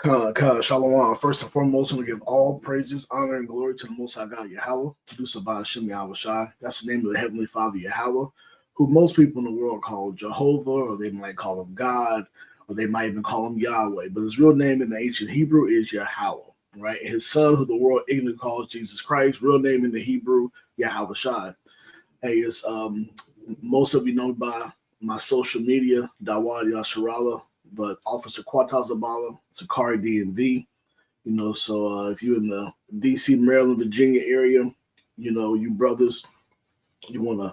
Shalom. First and foremost, I'm going to give all praises, honor, and glory to the Most High God, Yahweh, produced by Hashem Yahweh Shai. That's the name of the Heavenly Father, Yahweh, who most people in the world call Jehovah, or they might call him God, or they might even call him Yahweh. But his real name in the ancient Hebrew is Yahweh, right? And his son, who the world ignorantly calls Jesus Christ, real name in the Hebrew, Yahweh Shai. Hey, it's most of you know by my social media, Dawad Yasharala, but Officer Quata Zabala, SICARIIDMV. So if you're in the DC, Maryland, Virginia area, you brothers, you want to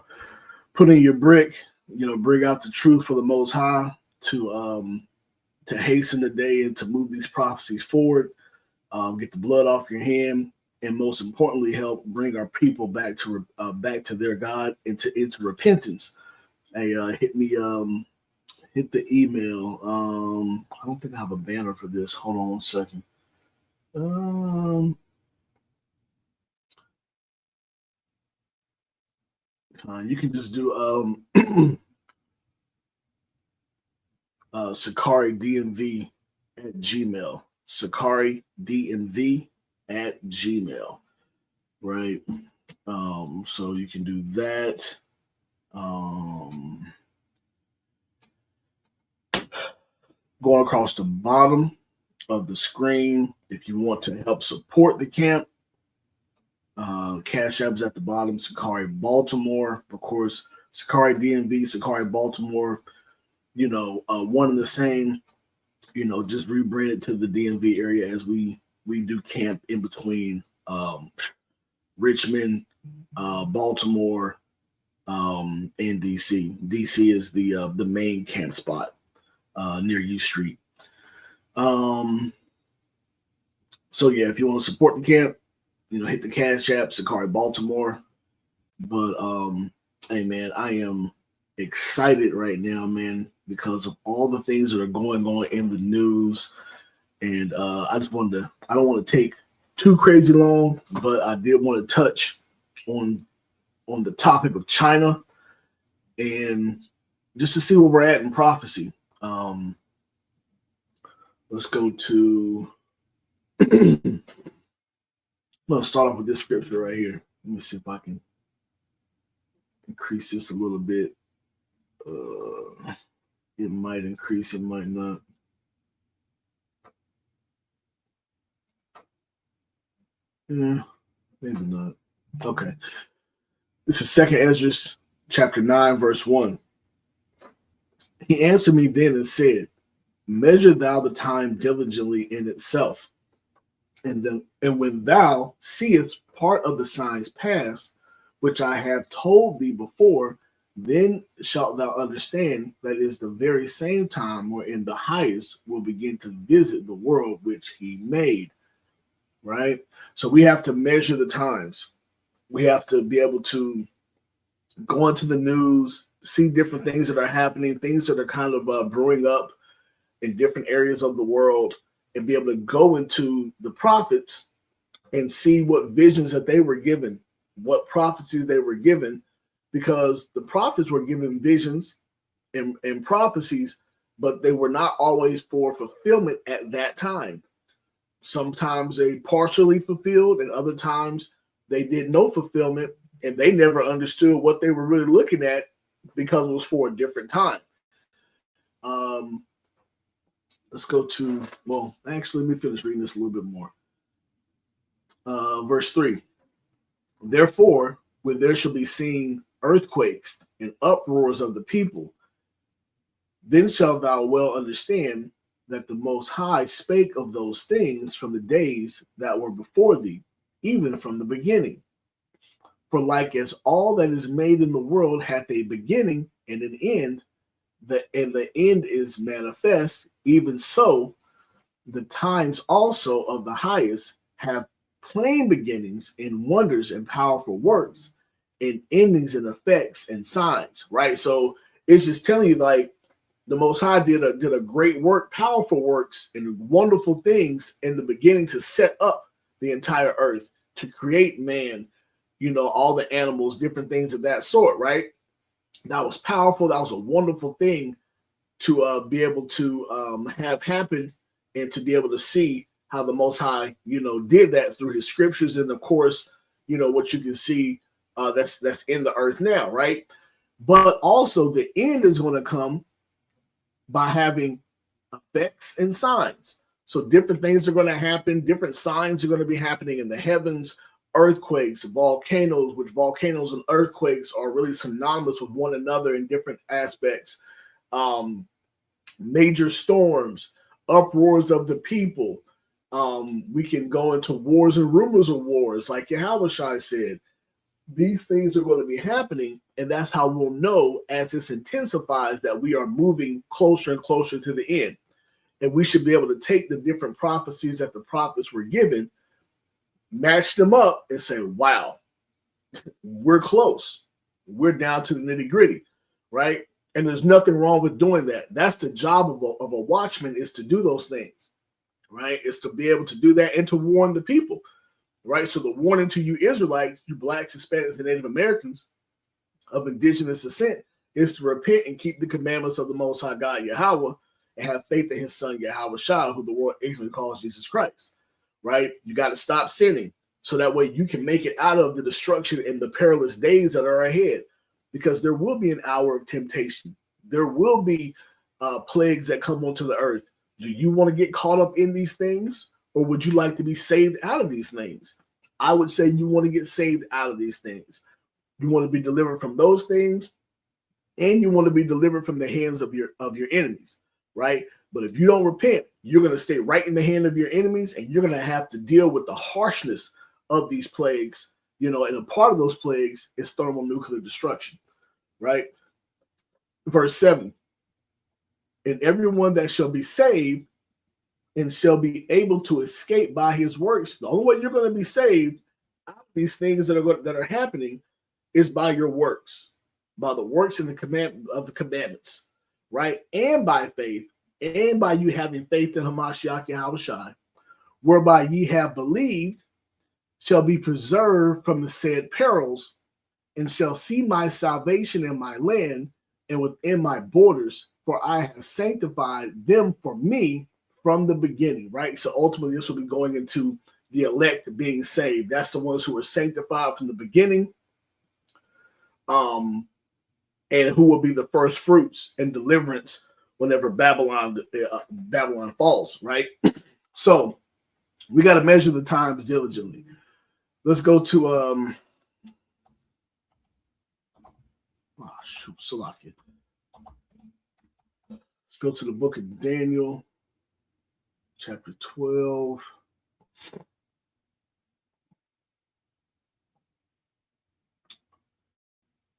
put in your brick, bring out the truth for the Most High to hasten the day and to move these prophecies forward, get the blood off your hand, and most importantly, help bring our people back to their God into repentance. Hey, hit the email. I don't think I have a banner for this. Hold on 1 second. You can just do SICARIIDMV at Gmail. SICARIIDMV at Gmail. Right. So you can do that. Going across the bottom of the screen, if you want to help support the camp, Cash App's at the bottom, Sicari Baltimore, of course, SICARIIDMV, Sicari Baltimore, one and the same, just rebranded to the DMV area as we do camp in between Richmond, Baltimore, and DC. DC is the main camp spot near U Street. So yeah, if you want to support the camp, hit the Cash App, Sicari Baltimore. But hey man, I am excited right now, man, because of all the things that are going on in the news. And I don't want to take too crazy long, but I did want to touch on the topic of China and just to see where we're at in prophecy. Let's go to I'm going to start off with this scripture right here. Let me see if I can increase this a little bit. It might increase, it might not. Yeah, maybe not. Okay. This is 2nd Ezra chapter 9, verse 1. He answered me then and said, measure thou the time diligently in itself. And when thou seest part of the signs pass, which I have told thee before, then shalt thou understand that it is the very same time wherein the highest will begin to visit the world which he made. Right? So we have to measure the times. We have to be able to go into the news, see different things that are happening, things that are kind of brewing up in different areas of the world, and be able to go into the prophets and see what visions that they were given, what prophecies they were given, because the prophets were given visions and prophecies, but they were not always for fulfillment at that time. Sometimes they partially fulfilled, and other times they did no fulfillment, and they never understood what they were really looking at because it was for a different time. Let's go to, well, actually, let me finish reading this a little bit more. Verse 3. Therefore, when there shall be seen earthquakes and uproars of the people, then shalt thou well understand that the Most High spake of those things from the days that were before thee, even from the beginning. For like as all that is made in the world hath a beginning and an end, and the end is manifest, even so the times also of the highest have plain beginnings and wonders and powerful works and endings and effects and signs, right? So it's just telling you, like, the Most High did a great work, powerful works and wonderful things in the beginning to set up the entire earth, to create man, all the animals, different things of that sort, right? That was powerful. That was a wonderful thing to be able to have happen and to be able to see how the Most High, did that through his scriptures. And of course, what you can see that's in the earth now, right? But also the end is going to come by having effects and signs. So different things are going to happen. Different signs are going to be happening in the heavens. Earthquakes, volcanoes, which volcanoes and earthquakes are really synonymous with one another in different aspects. Major storms, uproars of the people. We can go into wars and rumors of wars, like Yahushua said. These things are going to be happening, and that's how we'll know as this intensifies that we are moving closer and closer to the end. And we should be able to take the different prophecies that the prophets were given, match them up, and say, wow, we're close. We're down to the nitty-gritty, right? And there's nothing wrong with doing that. That's the job of a watchman, is to do those things, right? It's to be able to do that and to warn the people, right? So the warning to you Israelites, you blacks, Hispanics, and Native Americans of indigenous descent is to repent and keep the commandments of the Most High God, Yahweh, and have faith in his son, Yahushua, who the world ignorantly calls Jesus Christ, right? You got to stop sinning so that way you can make it out of the destruction and the perilous days that are ahead, because there will be an hour of temptation. There will be plagues that come onto the earth. Do you want to get caught up in these things, or would you like to be saved out of these things? I would say you want to get saved out of these things. You want to be delivered from those things, and you want to be delivered from the hands of your enemies, right? But if you don't repent, you're going to stay right in the hand of your enemies, and you're going to have to deal with the harshness of these plagues, and a part of those plagues is thermonuclear destruction, right? Verse 7, and everyone that shall be saved and shall be able to escape by his works. The only way you're going to be saved out of these things that are happening is by your works, by the works and the commandments, right? And by faith, and by you having faith in Hamashiach Yahushua, whereby ye have believed, shall be preserved from the said perils, and shall see my salvation in my land and within my borders, for I have sanctified them for me from the beginning, right? So ultimately, this will be going into the elect being saved. That's the ones who are sanctified from the beginning, and who will be the first fruits and deliverance whenever Babylon falls, right? So we got to measure the times diligently. Let's go to Salakia. Let's go to the book of Daniel, chapter 12.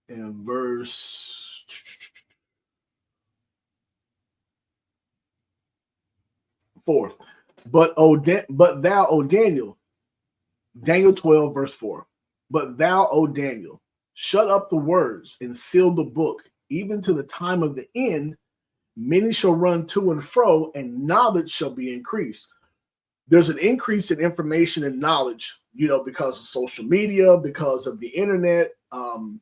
And verse 4. But thou, O Daniel, Daniel 12, verse 4. But thou, O Daniel, shut up the words and seal the book, even to the time of the end. Many shall run to and fro, and knowledge shall be increased. There's an increase in information and knowledge, because of social media, because of the internet.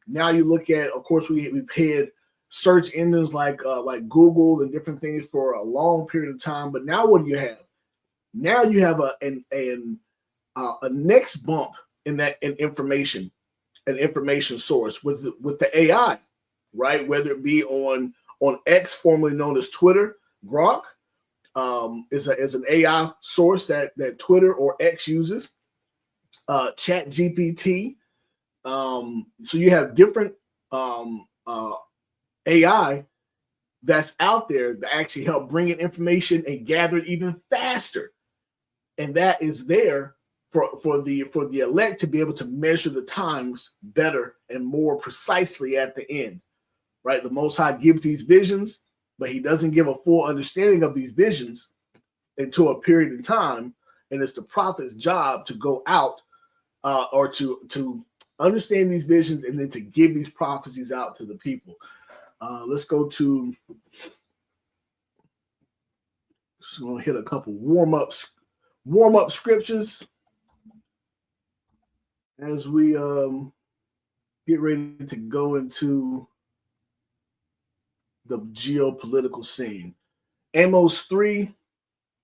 Now you look at, of course, we've had search engines like Google and different things for a long period of time. But now what do you have? Now you have a next bump in an information source with the AI, right? Whether it be on X, formerly known as Twitter, Grok is an AI source that Twitter or X uses. Chat GPT. So you have different AI that's out there that actually help bring in information and gather it even faster. And that is there for the elect to be able to measure the times better and more precisely at the end, right? The Most High gives these visions, but he doesn't give a full understanding of these visions until a period in time. And it's the prophet's job to go out or to understand these visions and then to give these prophecies out to the people. Let's go to, just going to hit a couple warm-up scriptures as we get ready to go into the geopolitical scene. Amos 3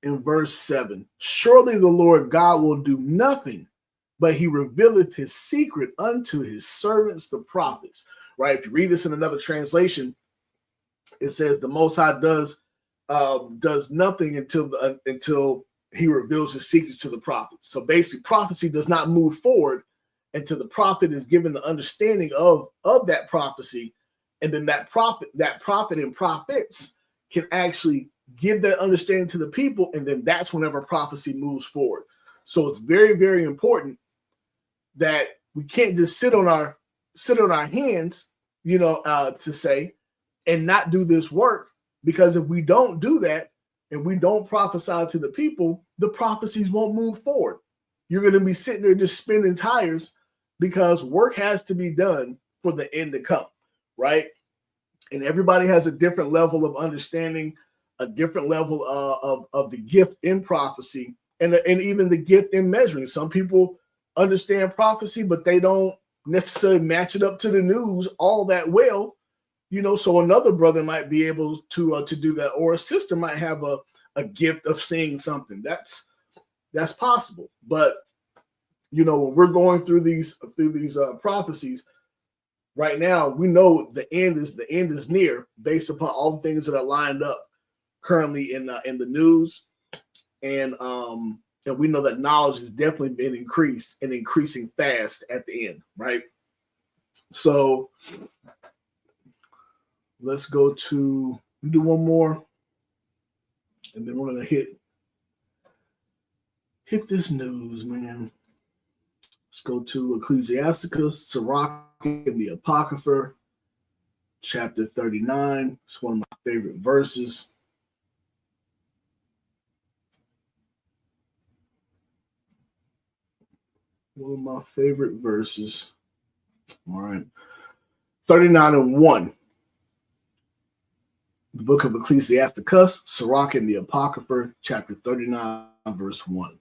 in verse 7. Surely the Lord God will do nothing, but he revealeth his secret unto his servants, the prophets. Right? If you read this in another translation, it says the Most High does nothing until he reveals his secrets to the prophets. So basically, prophecy does not move forward until the prophet is given the understanding of that prophecy, and then that prophet and prophets can actually give that understanding to the people, and then that's whenever prophecy moves forward. So it's very, very important that we can't just sit on our hands, to say, and not do this work, because if we don't do that and we don't prophesy to the people, the prophecies won't move forward. You're going to be sitting there just spinning tires, because work has to be done for the end to come, right? And everybody has a different level of understanding, a different level of the gift in prophecy, and even the gift in measuring. Some people understand prophecy, but they don't necessarily match it up to the news all that well, so another brother might be able to do that, or a sister might have a gift of seeing something. That's possible. But when we're going through these prophecies right now, we know the end is near, based upon all the things that are lined up currently in the news, and we know that knowledge has definitely been increased and increasing fast at the end, right? So let's go to do one more, and then we're gonna hit this news, man. Let's go to Ecclesiasticus, Sirach, and the Apocrypha, chapter 39. It's one of my favorite verses. One of my favorite verses. All right. 39:1. The book of Ecclesiasticus, Sirach, and the Apocrypha, chapter 39, verse 1.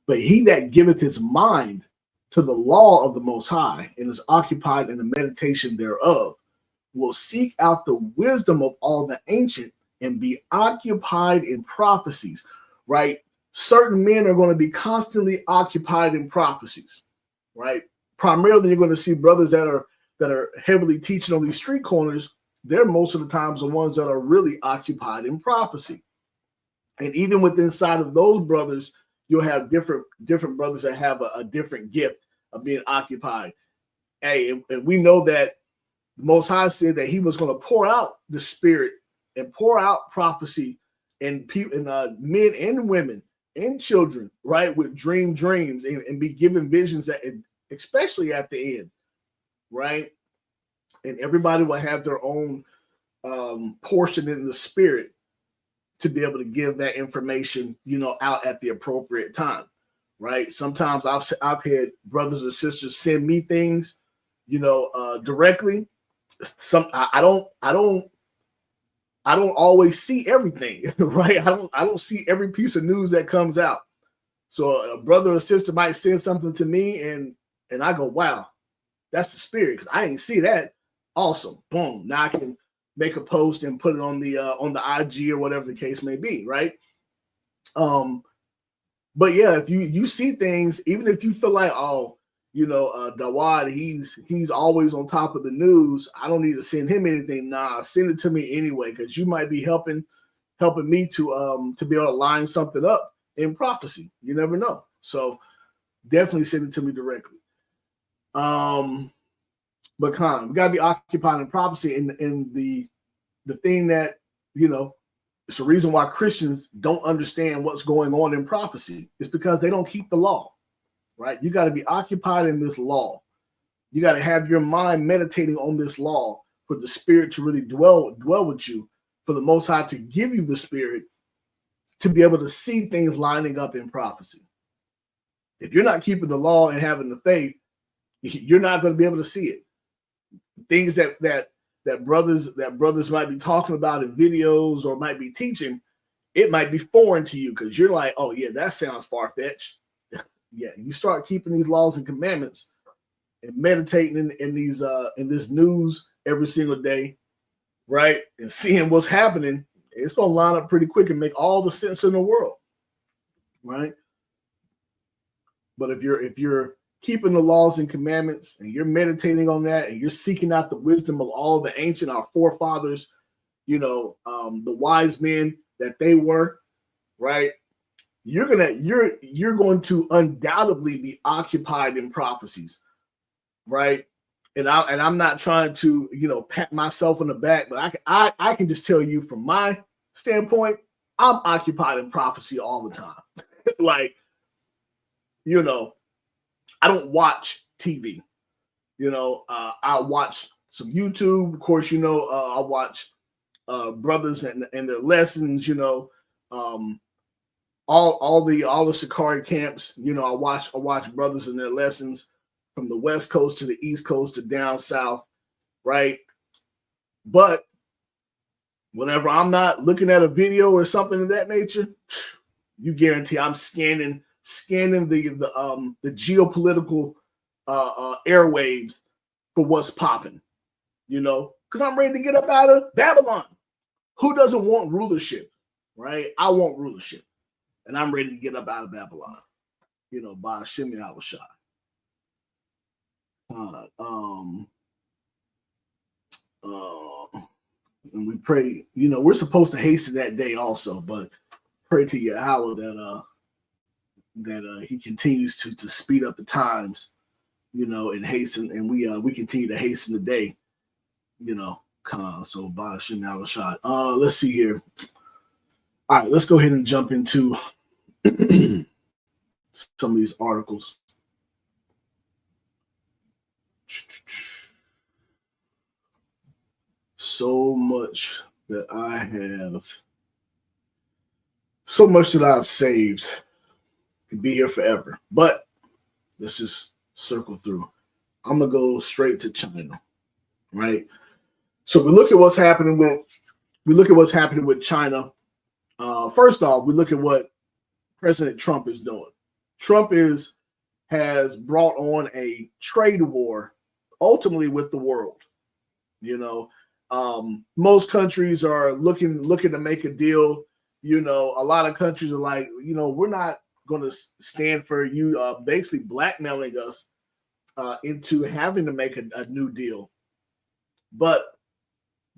But he that giveth his mind to the law of the Most High, and is occupied in the meditation thereof, will seek out the wisdom of all the ancient, and be occupied in prophecies, right? Certain men are going to be constantly occupied in prophecies, right? Primarily, you're going to see brothers that are heavily teaching on these street corners. They're most of the times the ones that are really occupied in prophecy. And even within inside of those brothers, you'll have different brothers that have a different gift of being occupied. Hey, and we know that the Most High said that he was going to pour out the Spirit and pour out prophecy in people, and men and women and children, right, with dreams and be given visions, that, especially at the end, right? And everybody will have their own portion in the Spirit to be able to give that information, out at the appropriate time, right? Sometimes I've had brothers and sisters send me things, directly. I don't always see everything, right? I don't see every piece of news that comes out. So a brother or sister might send something to me, and I go, wow, that's the Spirit, because I didn't see that. Awesome, boom. Now I can make a post and put it on the IG or whatever the case may be, right? But yeah, if you see things, even if you feel like, Dawad, he's always on top of the news, I don't need to send him anything. Nah, send it to me anyway, because you might be helping me to be able to line something up in prophecy. You never know. So definitely send it to me directly. But we gotta be occupied in prophecy, and the thing that, it's the reason why Christians don't understand what's going on in prophecy is because they don't keep the law, right? You got to be occupied in this law. You got to have your mind meditating on this law for the Spirit to really dwell with you, for the Most High to give you the Spirit to be able to see things lining up in prophecy. If you're not keeping the law and having the faith, you're not going to be able to see it. Things that brothers might be talking about in videos or might be teaching, it might be foreign to you, because you're like, oh yeah, that sounds far-fetched. Yeah, you start keeping these laws and commandments and meditating in this news every single day, right? And seeing what's happening, it's gonna line up pretty quick and make all the sense in the world. right? But if you're keeping the laws and commandments and you're meditating on that and you're seeking out the wisdom of all the ancient, our forefathers, the wise men that they were, right? You're going to undoubtedly be occupied in prophecies, right? And I'm not trying to pat myself on the back, but I can just tell you from my standpoint, I'm occupied in prophecy all the time. Like, I don't watch TV. I watch some YouTube. Of course, I watch brothers and their lessons. All the Shikari camps. I watch brothers and their lessons from the West Coast to the East Coast to down south, right? But whenever I'm not looking at a video or something of that nature, you guarantee I'm scanning the geopolitical airwaves for what's popping, because I'm ready to get up out of Babylon. Who doesn't want rulership, right? I want rulership, and I'm ready to get up out of Babylon, by Hashem Yahushua. And we pray, we're supposed to hasten that day also, but pray to Yahweh that he continues to speed up the times, and hasten, and we continue to hasten the day, so by Hashem Yahushua. Let's see here. All right, let's go ahead and jump into some of these articles. So much that I've saved could be here forever, but let's just circle through. I'm gonna go straight to China, right? So we look at what's happening with China. First off, we look at what President Trump is doing. Trump has brought on a trade war, ultimately with the world. Most countries are looking to make a deal. A lot of countries are like, we're not going to stand for you basically blackmailing us into having to make a new deal. But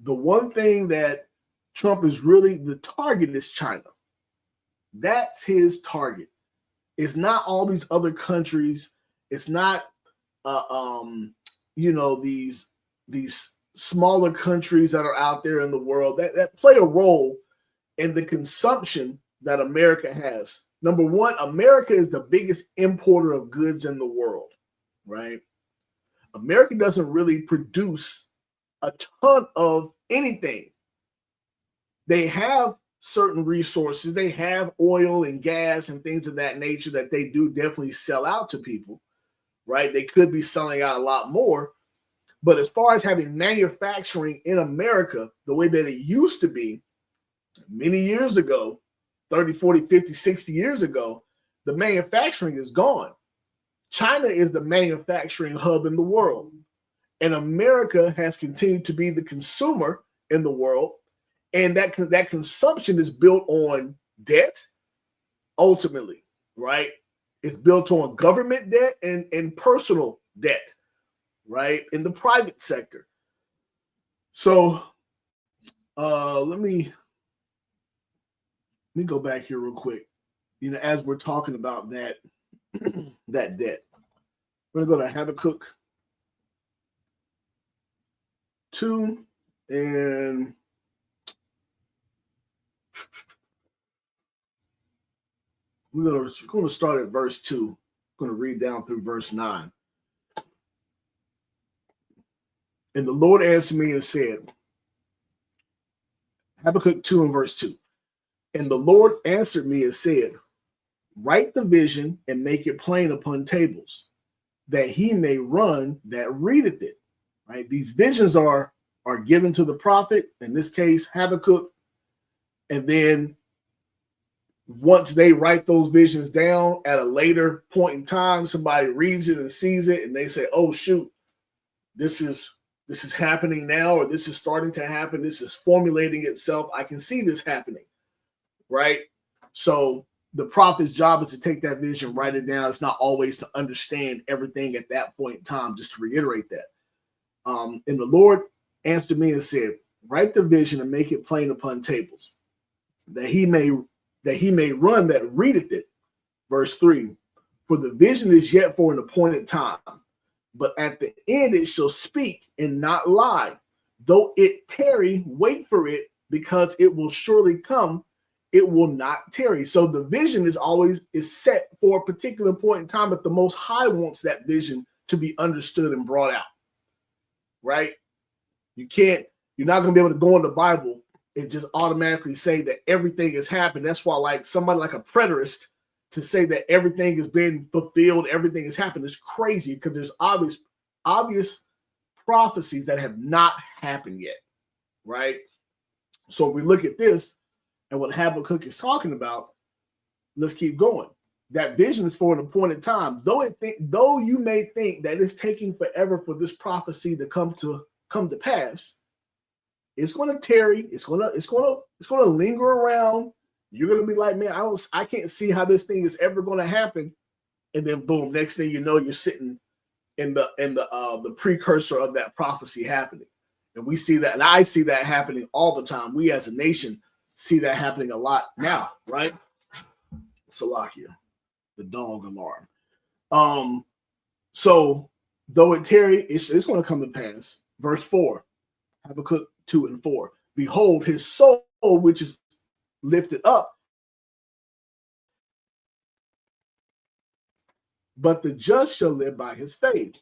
the one thing that Trump is really, the target is China. That's his target. It's not all these other countries. It's not, these smaller countries that are out there in the world that play a role in the consumption that America has. Number one, America is the biggest importer of goods in the world, right? America doesn't really produce a ton of anything. They have certain resources. They have oil and gas and things of that nature that they do definitely sell out to people, right? They could be selling out a lot more. But as far as having manufacturing in America, the way that it used to be many years ago, 30, 40, 50, 60 years ago, the manufacturing is gone. China is the manufacturing hub in the world. And America has continued to be the consumer in the world. And that consumption is built on debt, ultimately, right? It's built on government debt and personal debt, right, in the private sector. So let me go back here real quick. As we're talking about that that debt, we're going to go to Habakkuk 2, and we're going to start at verse 2. I'm going to read down through verse 9. And the Lord answered me and said, Habakkuk 2 and verse 2. And the Lord answered me and said, write the vision and make it plain upon tables, that he may run that readeth it. Right? These visions are given to the prophet, in this case, Habakkuk. And then once they write those visions down at a later point in time, somebody reads it and sees it, and they say, oh, shoot, this is happening now, or this is starting to happen. This is formulating itself. I can see this happening, right? So the prophet's job is to take that vision, write it down. It's not always to understand everything at that point in time, just to reiterate that. And the Lord answered me and said, write the vision and make it plain upon tables, that he may run that readeth it. Verse 3, for the vision is yet for an appointed time, but at the end it shall speak and not lie. Though it tarry, wait for it, because it will surely come. It will not tarry. So the vision is set for a particular point in time, but the Most High wants that vision to be understood and brought out. Right? You're not going to be able to go in the Bible and just automatically say that everything has happened. That's why, like somebody like a preterist, to say that everything has been fulfilled, everything has happened, is crazy, because there's obvious prophecies that have not happened yet. Right? So if we look at this and what Habakkuk is talking about, let's keep going. That vision is for an appointed time. Though you may think that it's taking forever for this prophecy to come to pass, it's going to tarry. It's going to linger around. You're going to be like, man, I can't see how this thing is ever going to happen. And then boom, next thing you know, you're sitting in the precursor of that prophecy happening. And we see that, and I see that happening all the time. We as a nation see that happening a lot now, right? Salakia, the dog alarm. So though it tarry, it's going to come to pass. Verse 4, Habakkuk 2 and 4. Behold, his soul, which is lifted up, but the just shall live by his faith.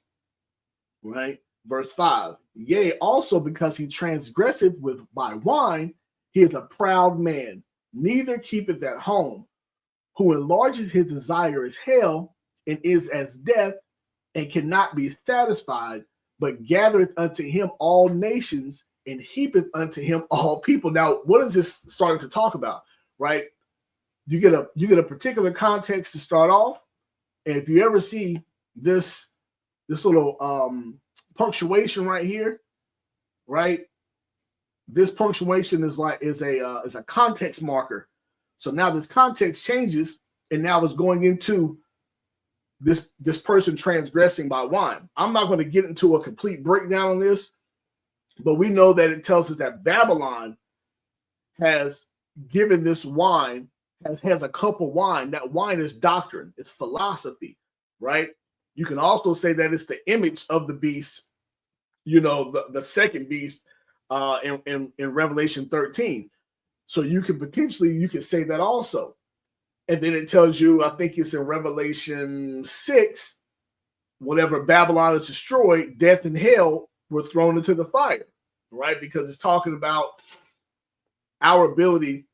Right? Verse 5. Yea, also because he transgresseth by wine, he is a proud man, neither keepeth at home, who enlarges his desire as hell, and is as death, and cannot be satisfied, but gathereth unto him all nations, and heapeth unto him all people. Now, what is this starting to talk about? Right? You get a particular context to start off, and if you ever see this little punctuation right here, right? This punctuation is a context marker. So now this context changes, and now it's going into this person transgressing by wine. I'm not going to get into a complete breakdown on this, but we know that it tells us that Babylon has given this wine, has a cup of wine. That wine is doctrine, it's philosophy, right? You can also say that it's the image of the beast, the second beast in Revelation 13. So you can say that also. And then it tells you, I think it's in Revelation 6, whenever Babylon is destroyed, death and hell were thrown into the fire, right? Because it's talking about our ability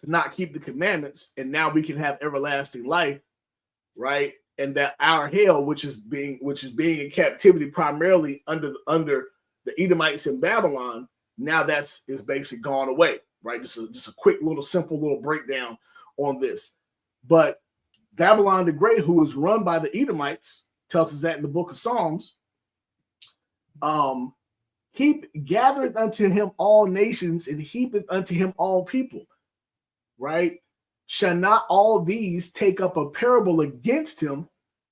to not keep the commandments, and now we can have everlasting life, right? And that our hell, which is being in captivity primarily under the Edomites in Babylon, now is basically gone away, right? Just a quick simple little breakdown on this. But Babylon the Great, who was run by the Edomites, tells us that in the book of Psalms, he gathereth unto him all nations, and heapeth unto him all people, right? Shall not all these take up a parable against him,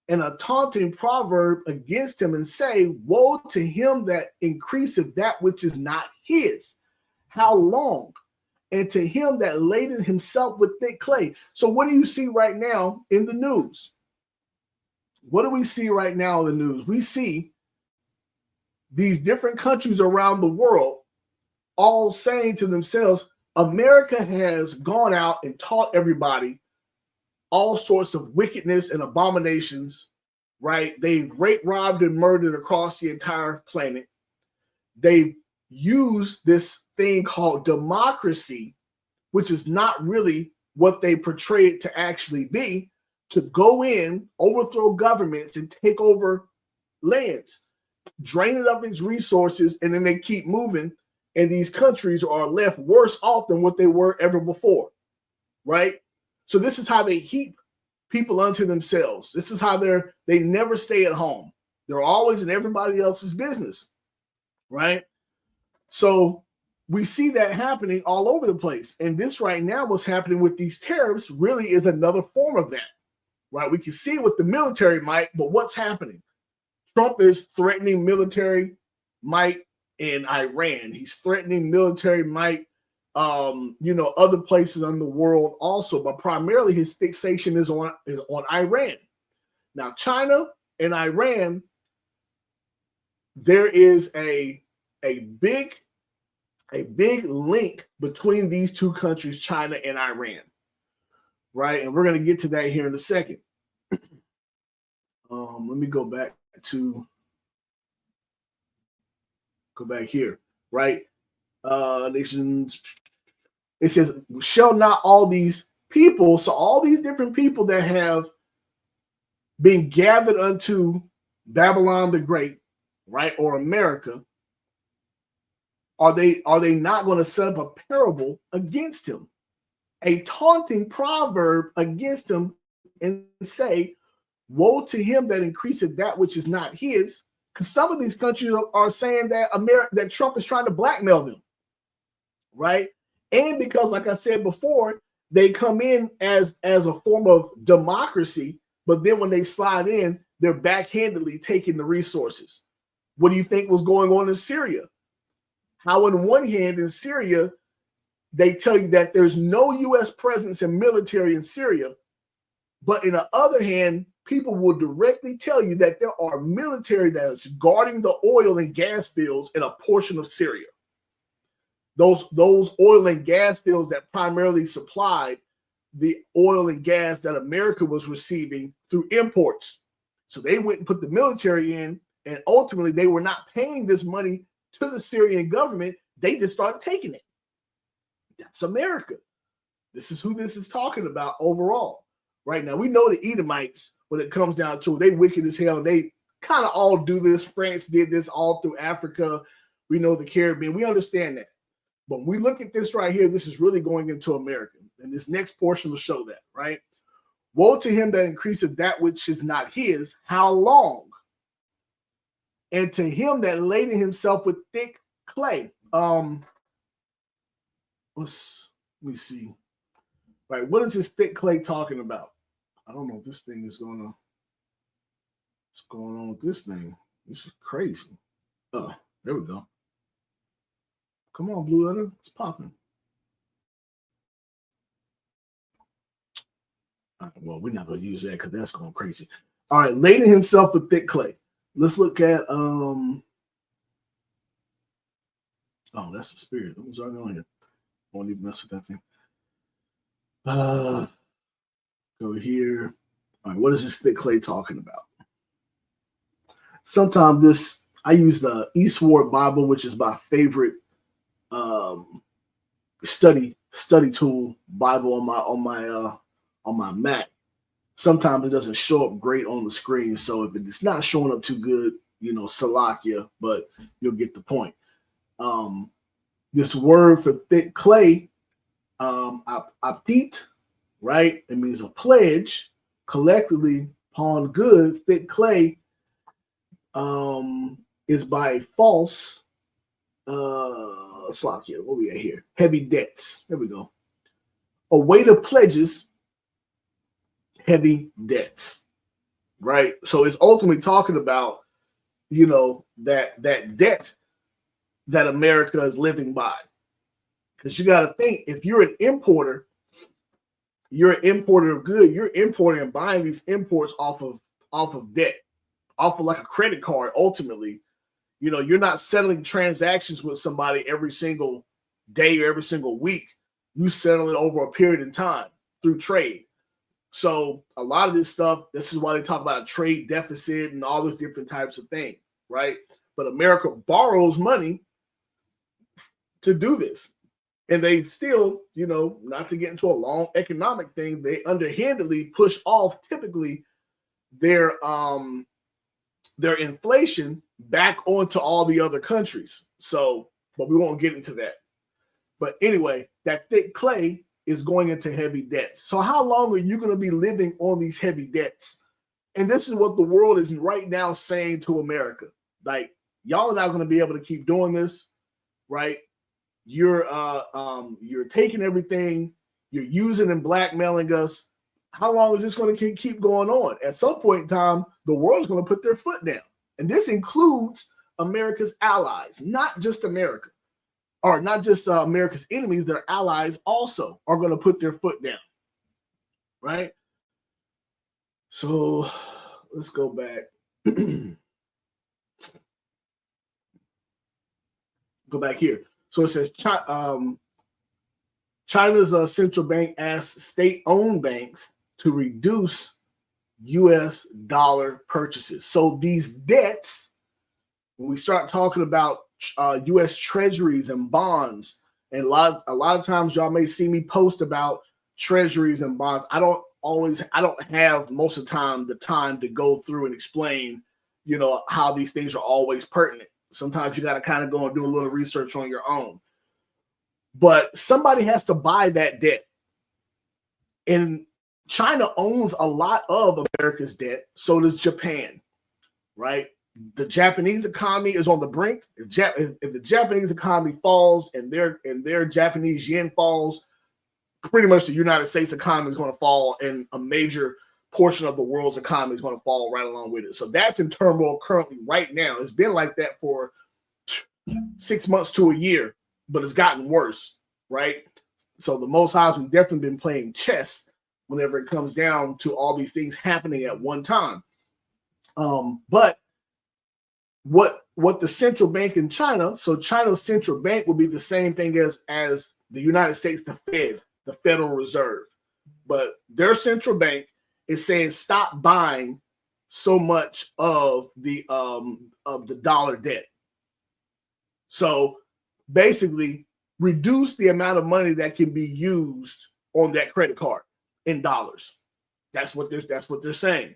and a taunting proverb against him, and say, woe to him that increaseth that which is not his? How long? And to him that ladeth himself with thick clay. So what do you see right now in the news? What do we see right now in the news? We see these different countries around the world all saying to themselves, America has gone out and taught everybody all sorts of wickedness and abominations, right? They've raped, robbed, and murdered across the entire planet. They've used this thing called democracy, which is not really what they portray it to actually be, to go in, overthrow governments, and take over lands, drain it of its resources, and then they keep moving, and these countries are left worse off than what they were ever before, right? So this is how they heap people unto themselves. This is how they never stay at home. They're always in everybody else's business, right? So we see that happening all over the place. And this right now, what's happening with these tariffs really is another form of that, right? We can see it with the military might, but what's happening? Trump is threatening military might in Iran. He's threatening military might, other places in the world also, but primarily his fixation is on Iran. Now, China and Iran, there is a big link between these two countries, China and Iran, right? And we're going to get to that here in a second. Let me go back here, right? Nations. It says, shall not all these people, so all these different people that have been gathered unto Babylon the Great, right, or America, are they not going to set up a parable against him, a taunting proverb against him, and say, woe to him that increaseth that which is not his? Because some of these countries are saying that that Trump is trying to blackmail them, right? And because, like I said before, they come in as a form of democracy, but then when they slide in, they're backhandedly taking the resources. What do you think was going on in Syria? How on one hand in Syria, they tell you that there's no U.S. presence and military in Syria, but in the other hand, people will directly tell you that there are military that is guarding the oil and gas fields in a portion of Syria. Those oil and gas fields that primarily supplied the oil and gas that America was receiving through imports. So they went and put the military in, and ultimately they were not paying this money to the Syrian government. They just started taking it. That's America. This is who this is talking about overall. Right now, we know the Edomites, when it comes down to it, they wicked as hell. They kind of all do this. France did this all through Africa. We know the Caribbean. We understand that. But when we look at this right here, this is really going into America. And this next portion will show that, right? Woe to him that increaseth that which is not his. How long? And to him that laden himself with thick clay. Let me see. Right, what is this thick clay talking about? I don't know if this thing is going to. What's going on with this thing? This is crazy. Oh, there we go. Come on, Blue Letter. It's popping. All right, well, we're not going to use that because that's going crazy. All right, laden himself with thick clay. Let's look at oh, that's the spirit. What was I on here? I won't even mess with that thing. Go here. All right, what is this thick clay talking about? Sometimes I use the Eastward Bible, which is my favorite study tool Bible on my Mac. Sometimes it doesn't show up great on the screen, so if it's not showing up too good, Salakia, but you'll get the point. This word for thick clay, aptit, right? It means a pledge, collectively pawn goods. Thick clay is by false Salakia. What we at here? Heavy debts. There we go. A weight of pledges, heavy debts, right? So it's ultimately talking about, that debt that America is living by. Because you got to think, if you're an importer of goods, you're importing and buying these imports off of debt, off of like a credit card. Ultimately, you're not settling transactions with somebody every single day or every single week. You settle it over a period in time through trade. So a lot of this stuff, this is why they talk about a trade deficit and all these different types of things, right? But America borrows money to do this. And they still, not to get into a long economic thing, they underhandedly push off typically their inflation back onto all the other countries. So, but we won't get into that. But anyway, that thick clay is going into heavy debts. So how long are you going to be living on these heavy debts? And this is what the world is right now saying to America. Like, y'all are not going to be able to keep doing this, right? you're taking everything, you're using and blackmailing us. How long is this going to keep going on? At some point in time, the world's going to put their foot down. And this includes America's allies, not just America, or not just America's enemies. Their allies also are going to put their foot down, right? So let's go back. Go back here. So it says China's central bank asked state-owned banks to reduce U.S. dollar purchases. So these debts, when we start talking about U.S. treasuries and bonds, and a lot of times y'all may see me post about treasuries and bonds. I don't have most of the time to go through and explain, how these things are always pertinent. Sometimes you got to kind of go and do a little research on your own. But somebody has to buy that debt. And China owns a lot of America's debt. So does Japan, right? The Japanese economy is on the brink. If the Japanese economy falls and their Japanese yen falls, pretty much the United States economy is going to fall, and a major portion of the world's economy is going to fall right along with it. So that's in turmoil currently right now. It's been like that for 6 months to a year, but it's gotten worse, right? So the Most High has definitely been playing chess whenever it comes down to all these things happening at one time. But what the central bank in China, so China's central bank will be the same thing as the United States, the Fed, the Federal Reserve. But their central bank is saying stop buying so much of the dollar debt. So basically, reduce the amount of money that can be used on that credit card in dollars. That's what they're saying.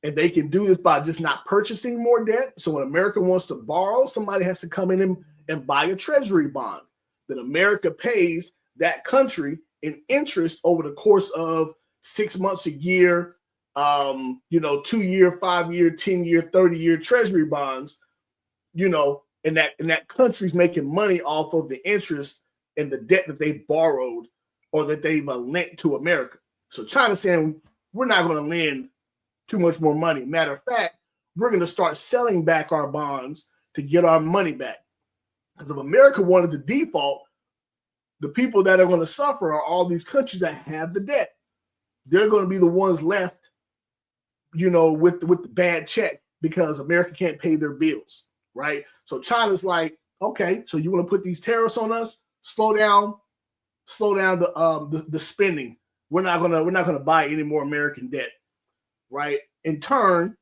And they can do this by just not purchasing more debt. So when America wants to borrow, somebody has to come in and buy a treasury bond. Then America pays that country in interest over the course of 6 months, a year, 2 year, 5 year, 10 year, 30-year treasury bonds, and that country's making money off of the interest and the debt that they borrowed or that they've lent to America. So China's saying, we're not going to lend too much more money. Matter of fact, we're going to start selling back our bonds to get our money back. Because if America wanted to default, the people that are going to suffer are all these countries that have the debt. They're going to be the ones left, with the bad check because America can't pay their bills, right? So China's like, okay, so you want to put these tariffs on us? Slow down the spending. We're not gonna buy any more American debt, right? In turn,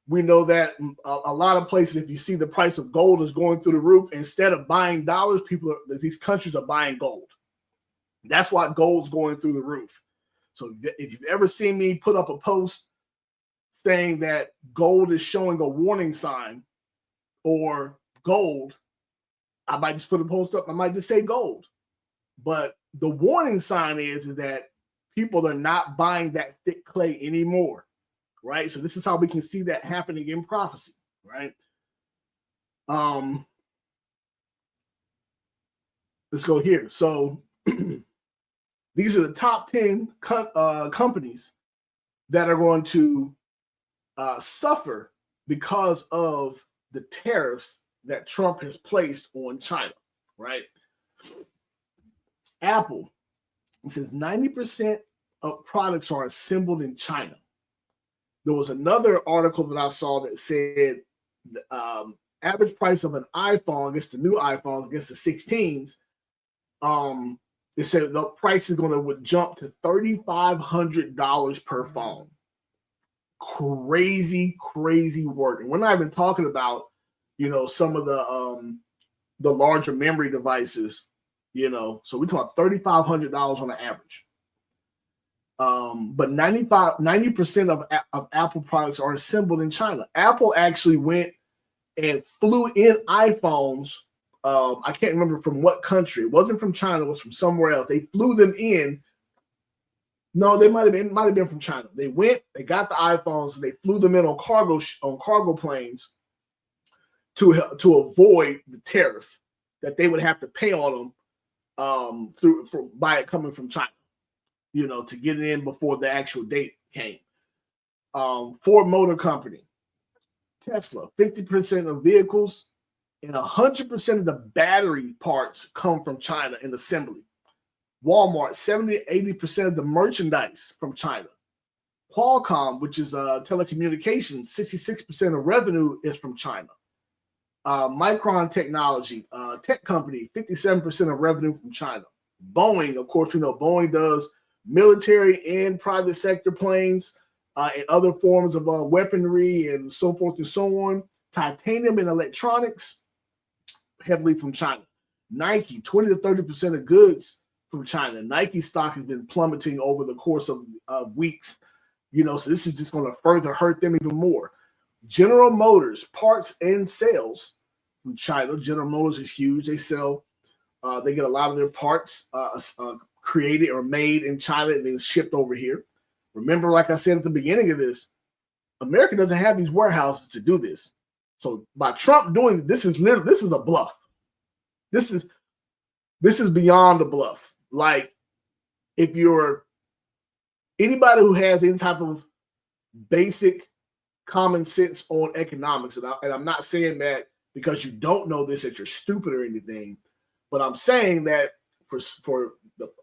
we know that a lot of places, if you see the price of gold is going through the roof, instead of buying dollars, these countries are buying gold. That's why gold's going through the roof. So if you've ever seen me put up a post saying that gold is showing a warning sign or gold, I might just put a post up. I might just say gold. But the warning sign is that people are not buying that thick clay anymore, right? So this is how we can see that happening in prophecy, right? Let's go here. So these are the top 10 companies that are going to suffer because of the tariffs that Trump has placed on China, right? Apple, it says 90% of products are assembled in China. There was another article that I saw that said the average price of an iPhone against the new iPhone against the 16s, they said the price is would jump to $3,500 per phone. Crazy work. And we're not even talking about, some of the larger memory devices, so we're talking $3,500 on the average. But 90% of Apple products are assembled in China. Apple actually went and flew in iPhones. I can't remember from what country. It wasn't from China. It was from somewhere else. They flew them in. No, they might have been from China. They went, they got the iPhones, and they flew them in on cargo planes to avoid the tariff that they would have to pay on them by it coming from China, to get it in before the actual date came. Ford Motor Company, Tesla, 50% of vehicles and 100% of the battery parts come from China in assembly. Walmart, 70-80% of the merchandise from China. Qualcomm, which is telecommunications, 66% of revenue is from China. Micron Technology, tech company, 57% of revenue from China. Boeing, of course, Boeing does military and private sector planes and other forms of weaponry and so forth and so on. Titanium and electronics, heavily from China. Nike, 20 to 30% of goods from China. Nike stock has been plummeting over the course of weeks, so this is just going to further hurt them even more. General Motors, parts and sales from China. General Motors is huge. They sell, they get a lot of their parts created or made in China and then shipped over here. Remember, like I said at the beginning of this, America doesn't have these warehouses to do this. So by Trump doing this is a bluff. This is beyond a bluff. Like, if you're anybody who has any type of basic common sense on economics, and I'm not saying that because you don't know this that you're stupid or anything, but I'm saying that for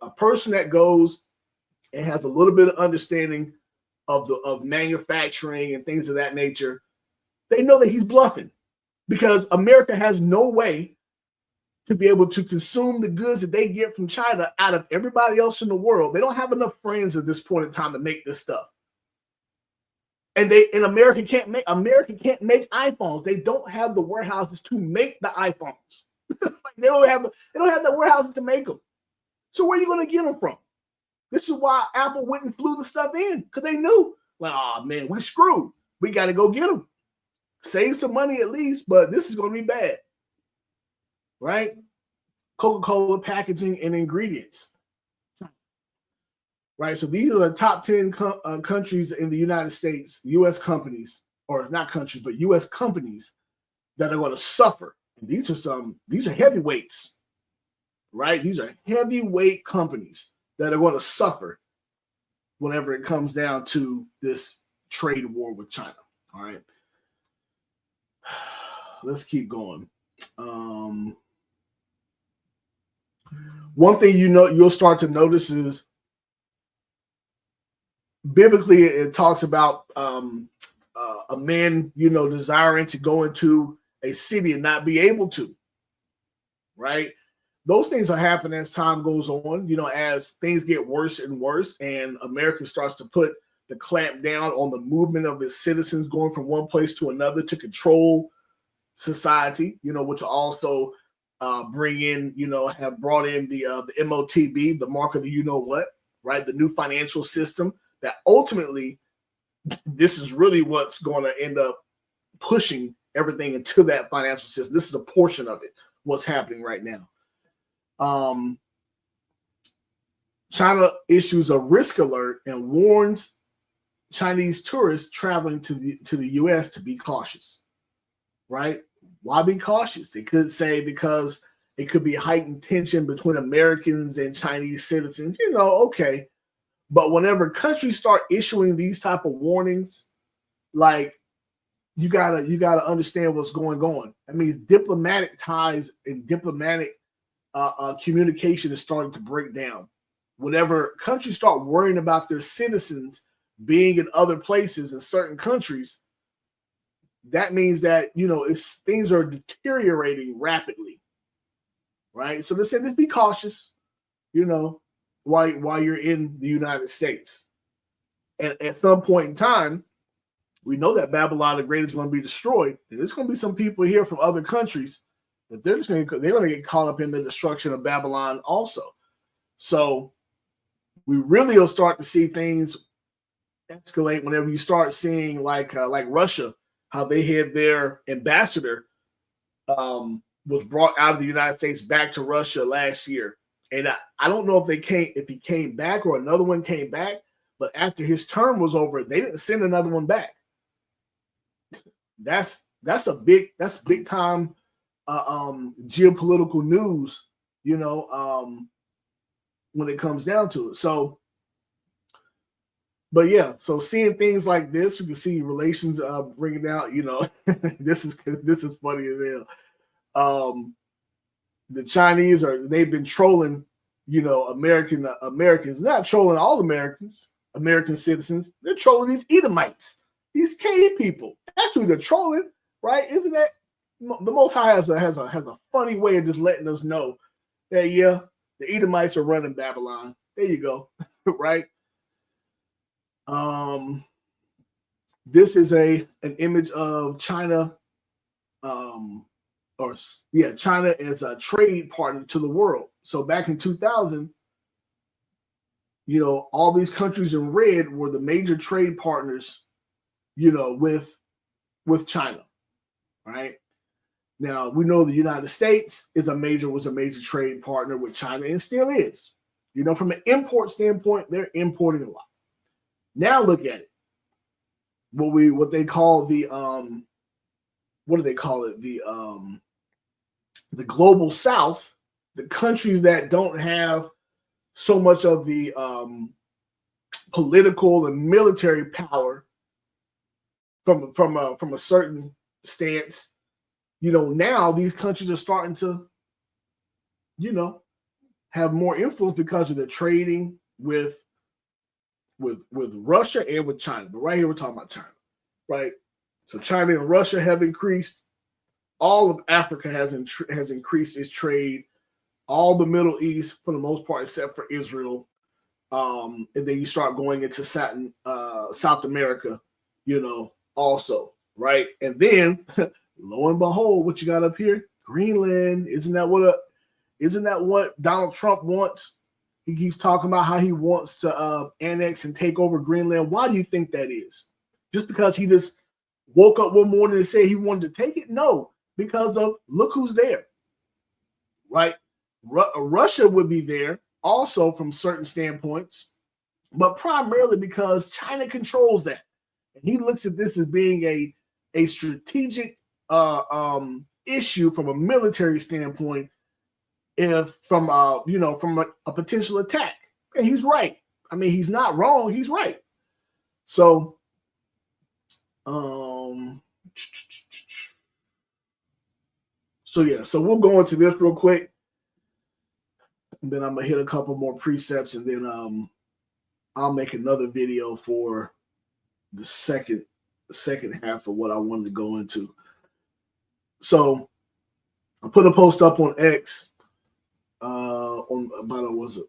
a person that goes and has a little bit of understanding of manufacturing and things of that nature, they know that he's bluffing, because America has no way to be able to consume the goods that they get from China out of everybody else in the world. They don't have enough friends at this point in time to make this stuff. And America can't make iPhones. They don't have the warehouses to make the iPhones. They don't have the warehouses to make them. So where are you going to get them from? This is why Apple went and flew the stuff in, because they knew, like, oh man, we screwed. We got to go get them. Save some money at least, but this is going to be bad. Right? Coca-Cola packaging and ingredients. Right? So these are the top 10 countries in the United States, U.S. companies, or not countries, but U.S. companies that are going to suffer. And these are heavyweights, right? These are heavyweight companies that are going to suffer whenever it comes down to this trade war with China. All right. Let's keep going. One thing you'll start to notice is biblically it talks about a man, desiring to go into a city and not be able to, right? Those things are happening as time goes on, as things get worse and worse, and America starts to put the clamp down on the movement of its citizens going from one place to another to control society, which also bring in, have brought in the MOTB, the mark of the you-know-what, right? The new financial system that ultimately, this is really what's going to end up pushing everything into that financial system. This is a portion of it, what's happening right now. China issues a risk alert and warns Chinese tourists traveling to the U.S. to be cautious, right? Why be cautious? They could say because it could be heightened tension between Americans and Chinese citizens, okay. But whenever countries start issuing these type of warnings, like, you gotta understand what's going on. That means diplomatic ties and diplomatic communication is starting to break down. Whenever countries start worrying about their citizens being in other places in certain countries, that means that things are deteriorating rapidly, right? So they say, just be cautious, while you're in the United States. And at some point in time, we know that Babylon the Great is going to be destroyed, and there's going to be some people here from other countries that they're going to get caught up in the destruction of Babylon also. So we really will start to see things escalate whenever you start seeing like Russia, how they had their ambassador was brought out of the United States back to Russia last year. And I don't know if he came back or another one came back, but after his term was over, they didn't send another one back. That's big time geopolitical news you know, when it comes down to it. So, but yeah, so seeing things like this, you can see relations bringing out, you know, this is funny as hell. The Chinese they've been trolling, you know, Americans, not trolling all American citizens. They're trolling these Edomites, these cave people. That's who they're trolling, right? Isn't that the Most High has a funny way of just letting us know that yeah, the Edomites are running Babylon. There you go, right? This is an image of China, China as a trade partner to the world. So back in 2000, you know, all these countries in red were the major trade partners, you know, with China, right? Now we know the United States was a major trade partner with China and still is. You know, from an import standpoint, they're importing a lot. Now look at it. What they call the what do they call it? The global South, the countries that don't have so much of the political and military power from a certain stance. You know, now these countries are starting to, you know, have more influence because of the trading with Russia and with China. But right here we're talking about China, right? So China and Russia have increased. All of Africa has increased its trade. All the Middle East, for the most part, except for Israel. And then you start going into South America, you know, also, right? And then, lo and behold, what you got up here? Greenland. Isn't that what Donald Trump wants? He keeps talking about how he wants to annex and take over Greenland. Why do you think that is? Just because he just woke up one morning and said he wanted to take it? No, because of look who's there, right? Russia would be there also from certain standpoints, but primarily because China controls that. And he looks at this as being a strategic issue from a military standpoint, from a potential attack. And he's right. I mean, he's not wrong. He's right. So, so we'll go into this real quick. And then I'm gonna hit a couple more precepts, and then I'll make another video for the second half of what I wanted to go into. So I put a post up on X on about was it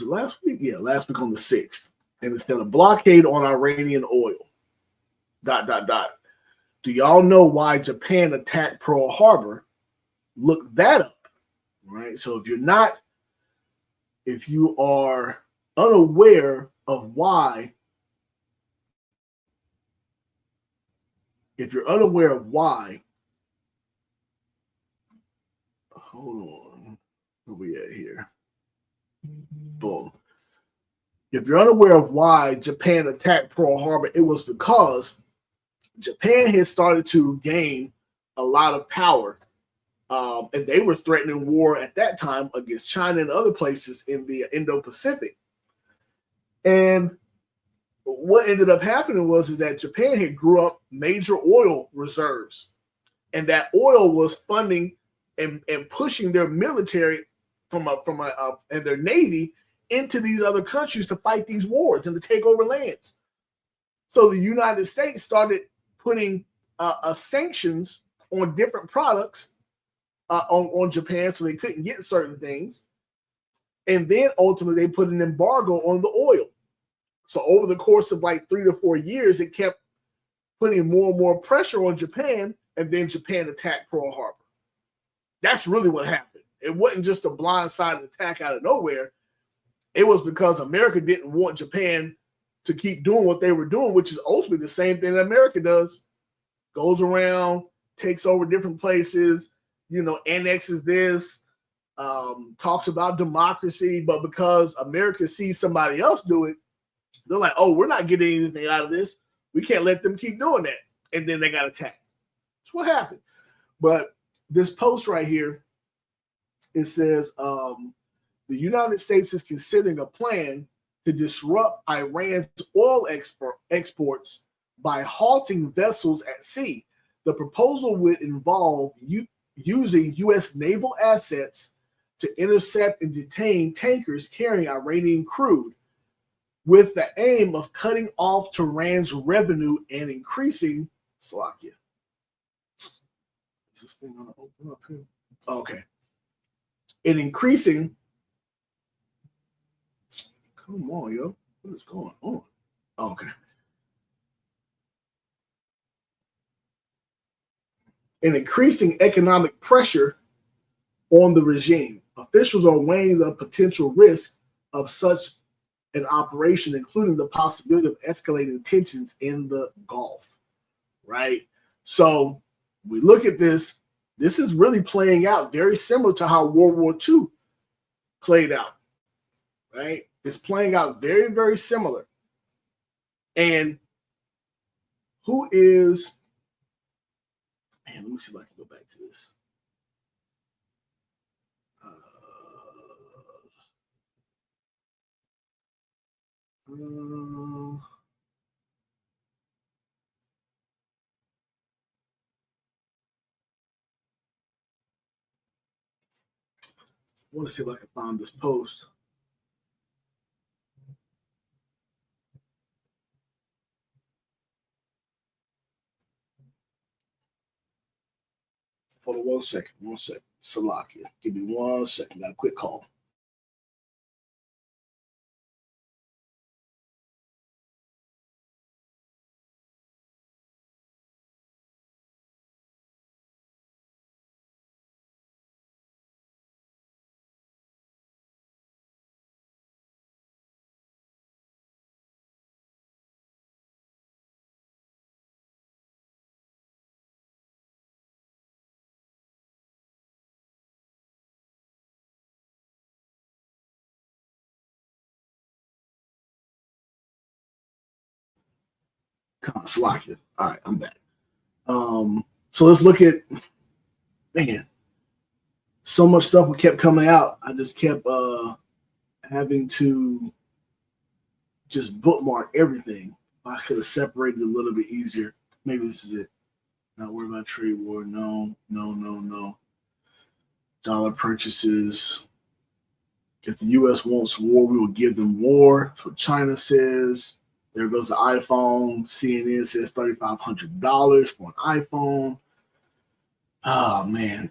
last week? Yeah, last week on the 6th, and it's got a blockade on Iranian oil. ... Do y'all know why Japan attacked Pearl Harbor? Look that up, right? So if you are unaware of why, hold on, where we at here? Boom. If you're unaware of why Japan attacked Pearl Harbor, it was because Japan had started to gain a lot of power, and they were threatening war at that time against China and other places in the Indo-Pacific. And what ended up happening was that Japan had grew up major oil reserves, and that oil was funding and pushing their military and their navy into these other countries to fight these wars and to take over lands. So the United States started putting sanctions on different products on Japan, so they couldn't get certain things. And then ultimately they put an embargo on the oil. So over the course of like 3 to 4 years, it kept putting more and more pressure on Japan, and then Japan attacked Pearl Harbor. That's really what happened. It wasn't just a blindsided attack out of nowhere. It was because America didn't want Japan to keep doing what they were doing, which is ultimately the same thing that America does. Goes around, takes over different places, annexes this, talks about democracy, but because America sees somebody else do it, they're like, oh, we're not getting anything out of this. We can't let them keep doing that. And then they got attacked. That's what happened. But this post right here it says the United States is considering a plan to disrupt Iran's oil exports by halting vessels at sea. The proposal would involve using U.S. naval assets to intercept and detain tankers carrying Iranian crude, with the aim of cutting off Tehran's revenue and increasing Slovakia. Is this thing going to open up here? Okay. And increasing. Come on, yo. What is going on? Okay. And increasing economic pressure on the regime. Officials are weighing the potential risk of such an operation, including the possibility of escalating tensions in the Gulf, right? So we look at this. This is really playing out very similar to how World War II played out, right? It's playing out very, very similar. And who is, man, let me see if I can go back to this. I want to see if I can find this post. Hold on 1 second. 1 second. Salakia. Give me 1 second. Got a quick call. Salakia. All right, I'm back. So let's look at, man, so much stuff kept coming out. I just kept having to just bookmark everything. I could have separated a little bit easier. Maybe this is it. Not worry about trade war. No. Dollar purchases. If the U.S. wants war, we will give them war. That's what China says. There goes the iPhone. CNN says $3,500 for an iPhone. Oh, man.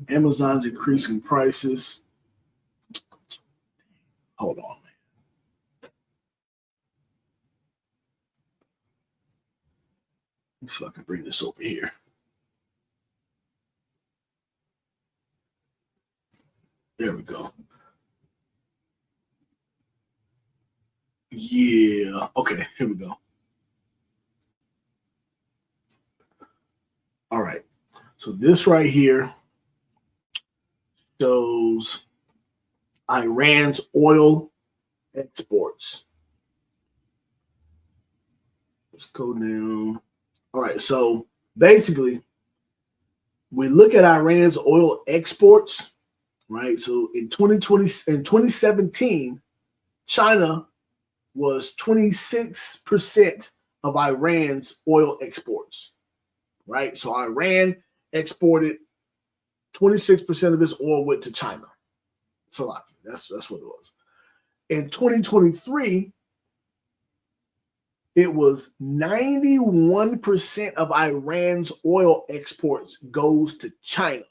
Amazon's increasing prices. Hold on, man. Let me see if I can bring this over here. There we go. Yeah. Okay, here we go. All right. So this right here shows Iran's oil exports. Let's go down. All right. So basically, we look at Iran's oil exports, right? So in 2017, China was 26% of Iran's oil exports, right? So Iran exported 26% of its oil went to China. That's what it was. In 2023, it was 91% of Iran's oil exports goes to China.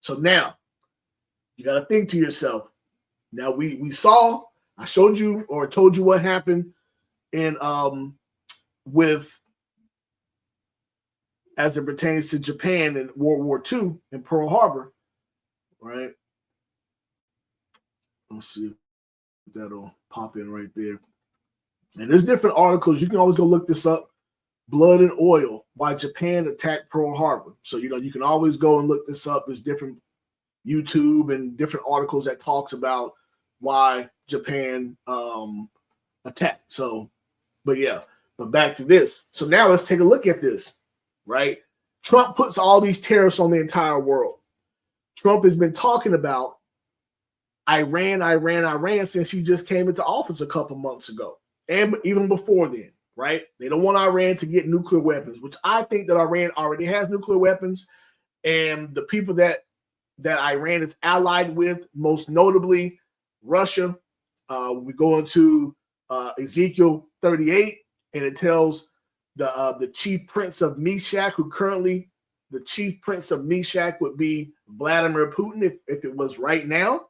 So now you got to think to yourself. Now we saw, I showed you or told you what happened in with as it pertains to Japan in World War II in Pearl Harbor, right? Let's see if that'll pop in right there. And there's different articles. You can always go look this up. Blood and Oil, why Japan attacked Pearl Harbor. So, you can always go and look this up. There's different YouTube and different articles that talks about why Japan attacked. So, but But back to this. So now let's take a look at this, right? Trump puts all these tariffs on the entire world. Trump has been talking about Iran since he just came into office a couple months ago, and even before then, right? They don't want Iran to get nuclear weapons, which I think that Iran already has nuclear weapons, and the people that Iran is allied with, most notably Russia. We go into Ezekiel 38, and it tells the chief prince of Meshach, who currently the chief prince of Meshach would be Vladimir Putin if it was right now.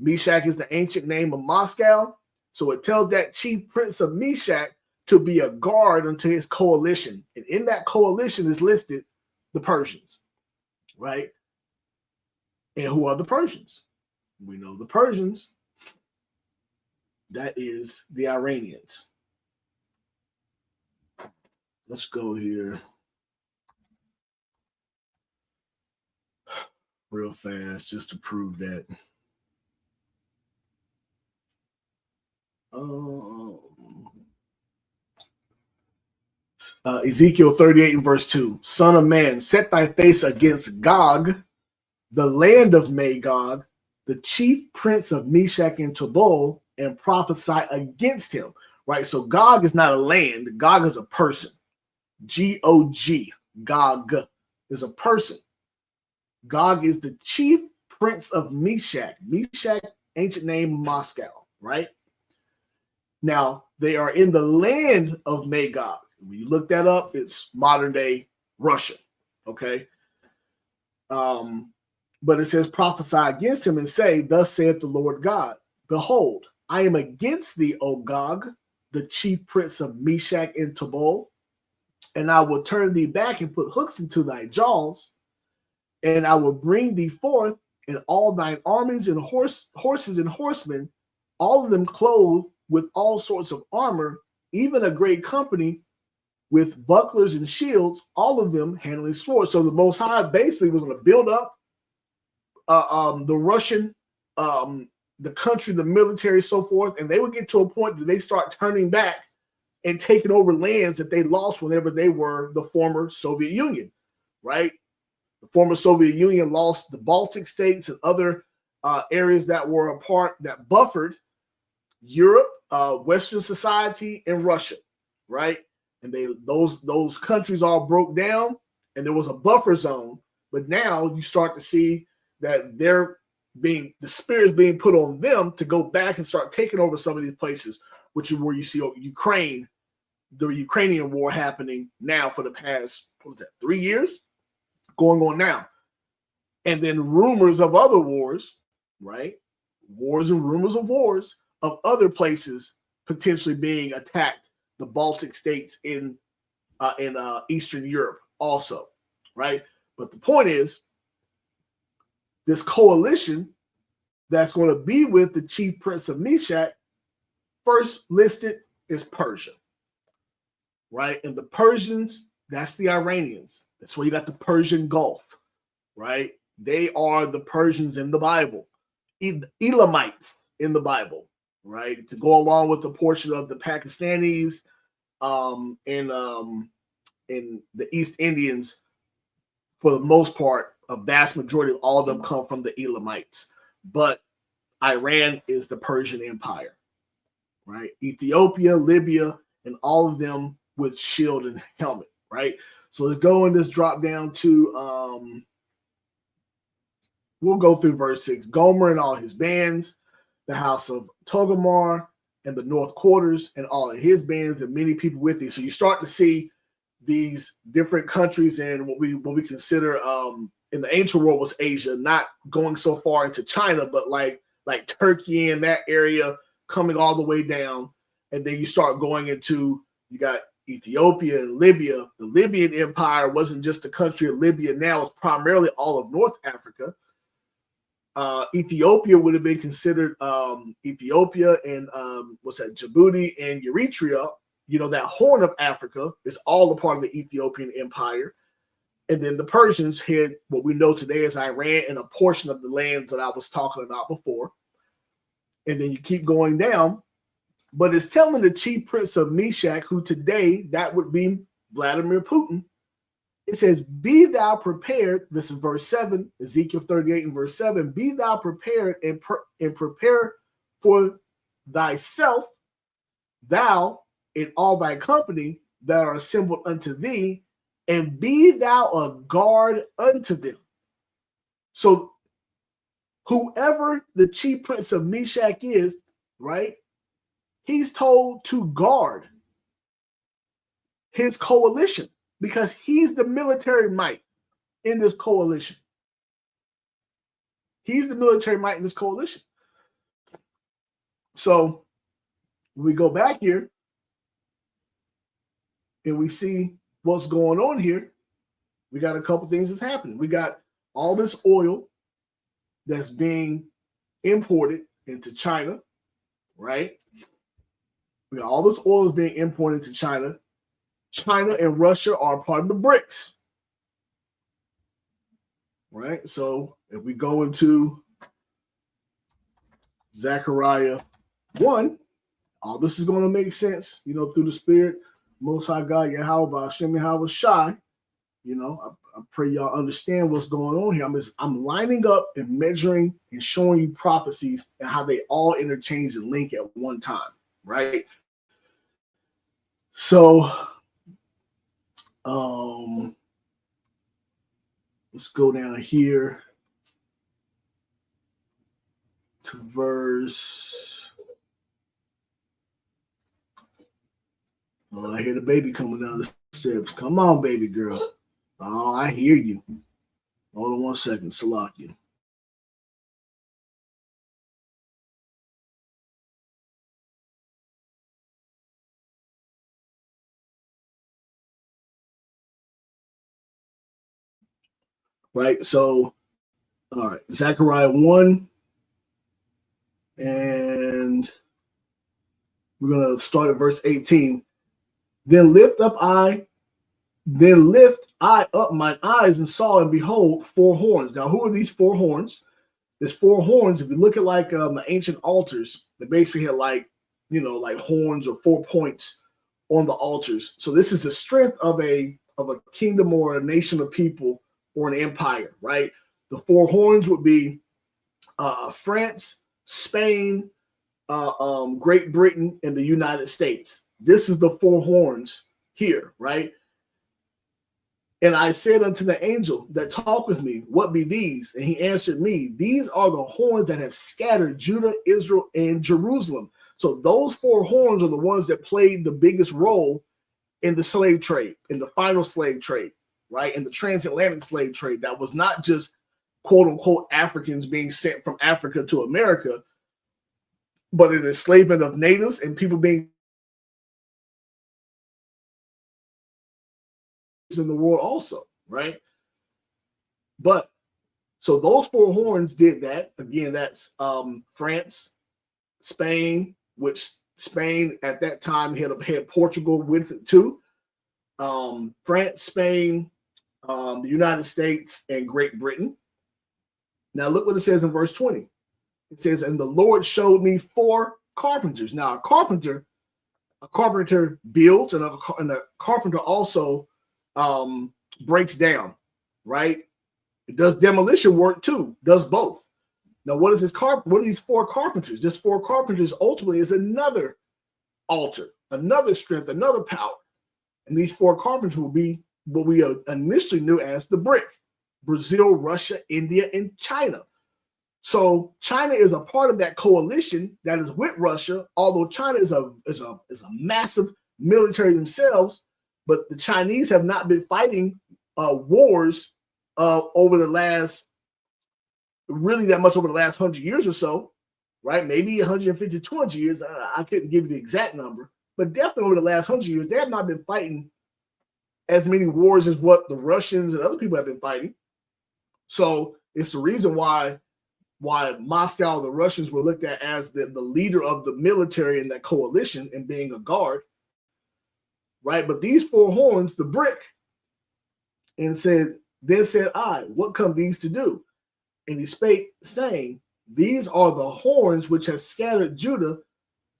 Meshach is the ancient name of Moscow. So it tells that chief prince of Meshach to be a guard unto his coalition. And in that coalition is listed the Persians, right? And who are the Persians? We know the Persians. That is the Iranians. Let's go here real fast just to prove that. Ezekiel 38 and verse 2. Son of man, set thy face against Gog, the land of Magog, the chief prince of Meshach and Tubal, and prophesy against him. Right? So Gog is not a land. Gog is a person. G-O-G. Gog is a person. Gog is the chief prince of Meshach. Meshach, ancient name Moscow, right? Now, they are in the land of Magog. When you look that up, it's modern day Russia, okay? But it says, prophesy against him and say, thus saith the Lord God, behold, I am against thee, O Gog, the chief prince of Meshach and Tubal, and I will turn thee back and put hooks into thy jaws, and I will bring thee forth, and all thine armies and horses and horsemen, all of them clothed with all sorts of armor, even a great company with bucklers and shields, all of them handling swords. So the Most High basically was going to build up the Russian, the country, the military, so forth, and they would get to a point that they start turning back and taking over lands that they lost whenever they were the former Soviet Union, right? The former Soviet Union lost the Baltic states and other areas that were a part that buffered Europe, Western society, and Russia, right? And those countries all broke down, and there was a buffer zone. But now you start to see that the spirit is being put on them to go back and start taking over some of these places, which is where you see Ukraine, the Ukrainian war happening now for the past 3 years, going on now, and then rumors of other wars, right? Wars and rumors of wars of other places potentially being attacked, the Baltic states in Eastern Europe also, right? But the point is, this coalition that's going to be with the chief prince of Meshach, first listed is Persia, right? And the Persians, that's the Iranians. That's where you got the Persian Gulf, right? They are the Persians in the Bible, Elamites in the Bible, right? To go along with the portion of the Pakistanis and the East Indians, for the most part, a vast majority of all of them come from the Elamites. But Iran is the Persian Empire, right? Ethiopia, Libya, and all of them with shield and helmet, right? So let's go and just drop down to, we'll go through verse 6. Gomer and all his bands, the house of Togarmah and the north quarters and all of his bands and many people with thee. So you start to see these different countries and what we consider in the ancient world was Asia, not going so far into China, but like Turkey and that area coming all the way down. And then you start going into, you got Ethiopia and Libya. The Libyan Empire wasn't just the country of Libya now, it's primarily all of North Africa. Ethiopia would have been considered Ethiopia and Djibouti and Eritrea. You know, that Horn of Africa is all a part of the Ethiopian Empire. And then the Persians had what we know today as Iran and a portion of the lands that I was talking about before. And then you keep going down, But it's telling the chief prince of Meshach, who today that would be Vladimir Putin. It says, be thou prepared. This is verse 7, Ezekiel 38 and verse 7. Be thou prepared and prepare for thyself, thou and all thy company that are assembled unto thee, and be thou a guard unto them. So whoever the chief prince of Meshach is, right, he's told to guard his coalition because he's the military might in this coalition. He's the military might in this coalition. So we go back here and we see what's going on here. We got a couple things that's happening. We got all this oil that's being imported into China, right? We got all this oil is being imported into China. China and Russia are part of the BRICS, right? So if we go into Zechariah 1, all this is going to make sense, you know, through the Spirit, Most High God, Yahweh, Hashem, Yahweh Shai. You know, I pray y'all understand what's going on here. I'm lining up and measuring and showing you prophecies and how they all interchange and link at one time, right? So, let's go down here to verse. Oh, I hear the baby coming down the steps. Come on, baby girl. Oh, I hear you. Hold on one second, Salakia. Right, so, all right, Zechariah 1, and we're going to start at verse 18. Then lift I up mine eyes and saw, and behold, 4 horns. Now, who are these 4 horns? There's 4 horns. If you look at like the ancient altars, they basically had like, you know, like horns or 4 points on the altars. So this is the strength of a kingdom or a nation of people or an empire, right? The 4 horns would be France, Spain, Great Britain, and the United States. This is the 4 horns here, right? And I said unto the angel that talked with me, what be these? And he answered me, these are the horns that have scattered Judah, Israel, and Jerusalem. So those 4 horns are the ones that played the biggest role in the slave trade, in the final slave trade, right? In the transatlantic slave trade. That was not just quote unquote Africans being sent from Africa to America, but an enslavement of natives and people being in the world also, right? But so those 4 horns did that. Again, that's France, Spain, which Spain at that time had Portugal with it too. France, Spain, the United States, and Great Britain. Now look what it says in verse 20. It says, and the Lord showed me 4 carpenters. Now a carpenter builds, and a carpenter also breaks down, right? It does demolition work too, does both. Now, what is what are these 4 carpenters? This 4 carpenters ultimately is another altar, another strength, another power. And these 4 carpenters will be what we initially knew as the BRIC: Brazil, Russia, India, and China. So China is a part of that coalition that is with Russia, although China is a massive military themselves. But the Chinese have not been fighting wars over the last, really that much over the last 100 years or so, right? Maybe 150, 200 years. I couldn't give you the exact number, but definitely over the last 100 years, they have not been fighting as many wars as what the Russians and other people have been fighting. So it's the reason why Moscow, the Russians, were looked at as the leader of the military in that coalition and being a guard. Right, but these 4 horns, the BRIC, and then said I, what come these to do? And he spake, saying, these are the horns which have scattered Judah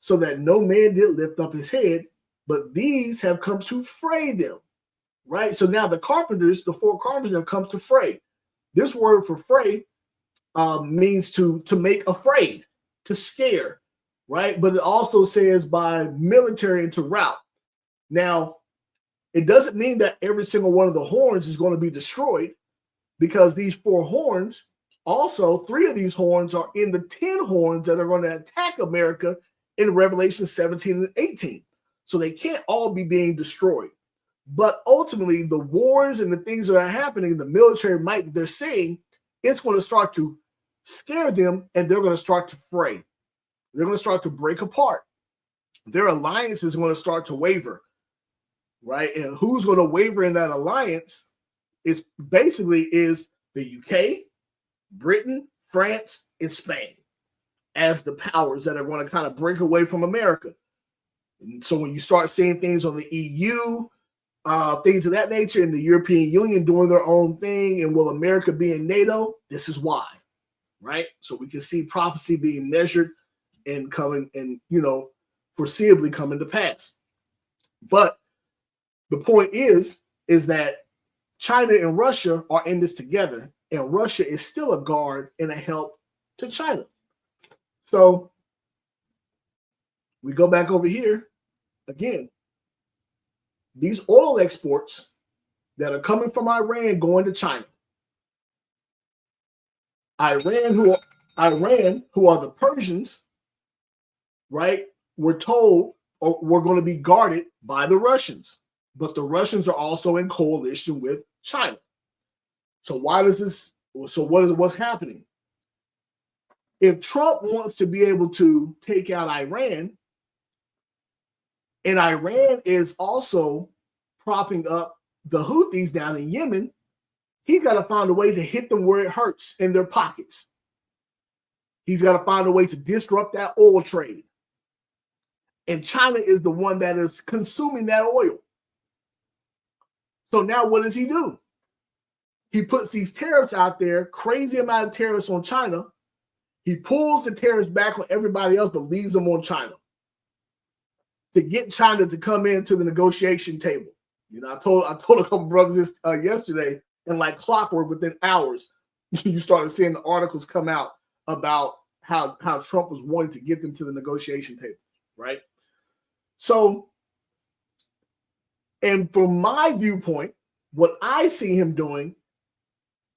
so that no man did lift up his head, but these have come to fray them. Right? So now the carpenters, the 4 carpenters have come to fray. This word for fray means to make afraid, to scare, right? But it also says by military and to rout. Now, it doesn't mean that every single one of the horns is going to be destroyed, because these 4 horns, also 3 of these horns are in the 10 horns that are going to attack America in Revelation 17 and 18. So they can't all be being destroyed. But ultimately, the wars and the things that are happening, the military might that they're seeing, it's going to start to scare them, and they're going to start to fray. They're going to start to break apart. Their alliance is going to start to waver, right? And who's going to waver in that alliance is basically is the UK, Britain, France, and Spain as the powers that are going to kind of break away from America. And so when you start seeing things on the EU, things of that nature, and the European Union doing their own thing, and will America be in NATO? This is why, right? So we can see prophecy being measured and coming, and foreseeably coming to pass. But the point is that China and Russia are in this together, and Russia is still a guard and a help to China. So we go back over here again. These oil exports that are coming from Iran going to China. Iran, who are the Persians, right, were told or were going to be guarded by the Russians. But the Russians are also in coalition with China. So what's happening? If Trump wants to be able to take out Iran, and Iran is also propping up the Houthis down in Yemen, he's got to find a way to hit them where it hurts, in their pockets. He's got to find a way to disrupt that oil trade. And China is the one that is consuming that oil. So now what does he do? He puts these tariffs out there, crazy amount of tariffs on China. He pulls the tariffs back on everybody else, but leaves them on China to get China to come into the negotiation table. I told a couple brothers this yesterday, and like clockwork, within hours, you started seeing the articles come out about how Trump was wanting to get them to the negotiation table, right? So, and from my viewpoint, what I see him doing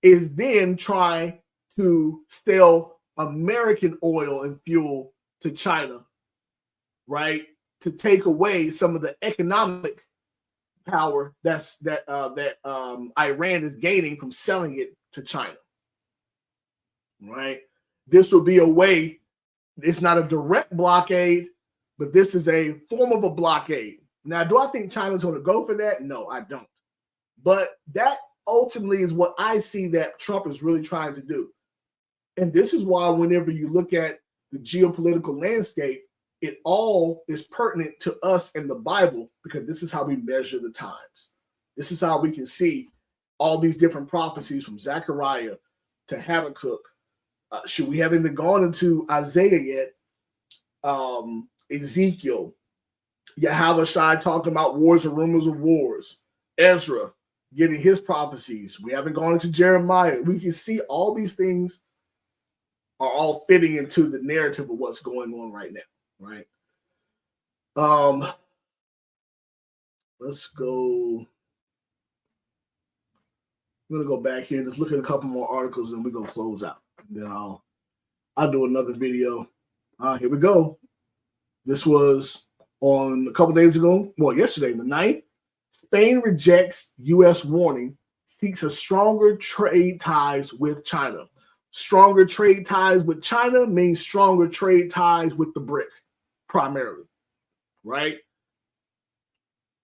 is then trying to sell American oil and fuel to China, right? To take away some of the economic power that Iran is gaining from selling it to China, right? This will be a way. It's not a direct blockade, but this is a form of a blockade. Now, do I think China's going to go for that? No, I don't. But that ultimately is what I see that Trump is really trying to do. And this is why whenever you look at the geopolitical landscape, it all is pertinent to us in the Bible, because this is how we measure the times. This is how we can see all these different prophecies from Zechariah to Habakkuk. We haven't even gone into Isaiah yet. Ezekiel, Yahushua talking about wars and rumors of wars. Ezra getting his prophecies. We haven't gone into Jeremiah. We can see all these things are all fitting into the narrative of what's going on right now, right? Let's go. I'm gonna go back here and just look at a couple more articles, and we're gonna close out. And then I'll do another video. Here we go. This was on a couple days ago. Well, yesterday, the 9th. Spain rejects U.S. warning, seeks a stronger trade ties with China. Stronger trade ties with China means stronger trade ties with the BRIC, primarily, right?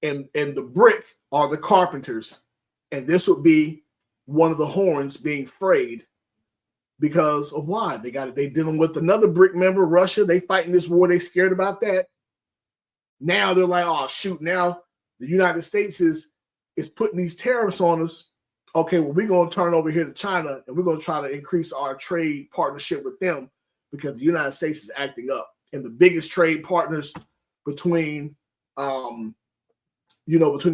And the BRIC are the carpenters, and this would be one of the horns being frayed because of why? They dealing with another BRIC member, Russia. They fighting this war. They scared about that. Now they're like, oh shoot! Now the United States is putting these tariffs on us. Okay, well, we're going to turn over here to China, and we're going to try to increase our trade partnership with them because the United States is acting up. and the biggest trade partners between between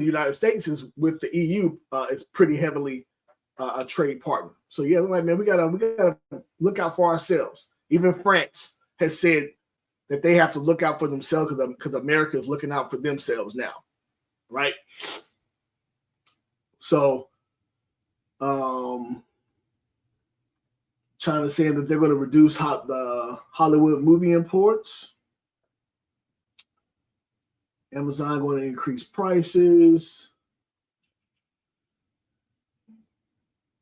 the United States is with the EU. It's pretty heavily a trade partner. So yeah, like, man, we gotta look out for ourselves. Even France has said that they have to look out for themselves because America is looking out for themselves now, right? So China's saying that they're going to reduce the Hollywood movie imports. Amazon going to increase prices.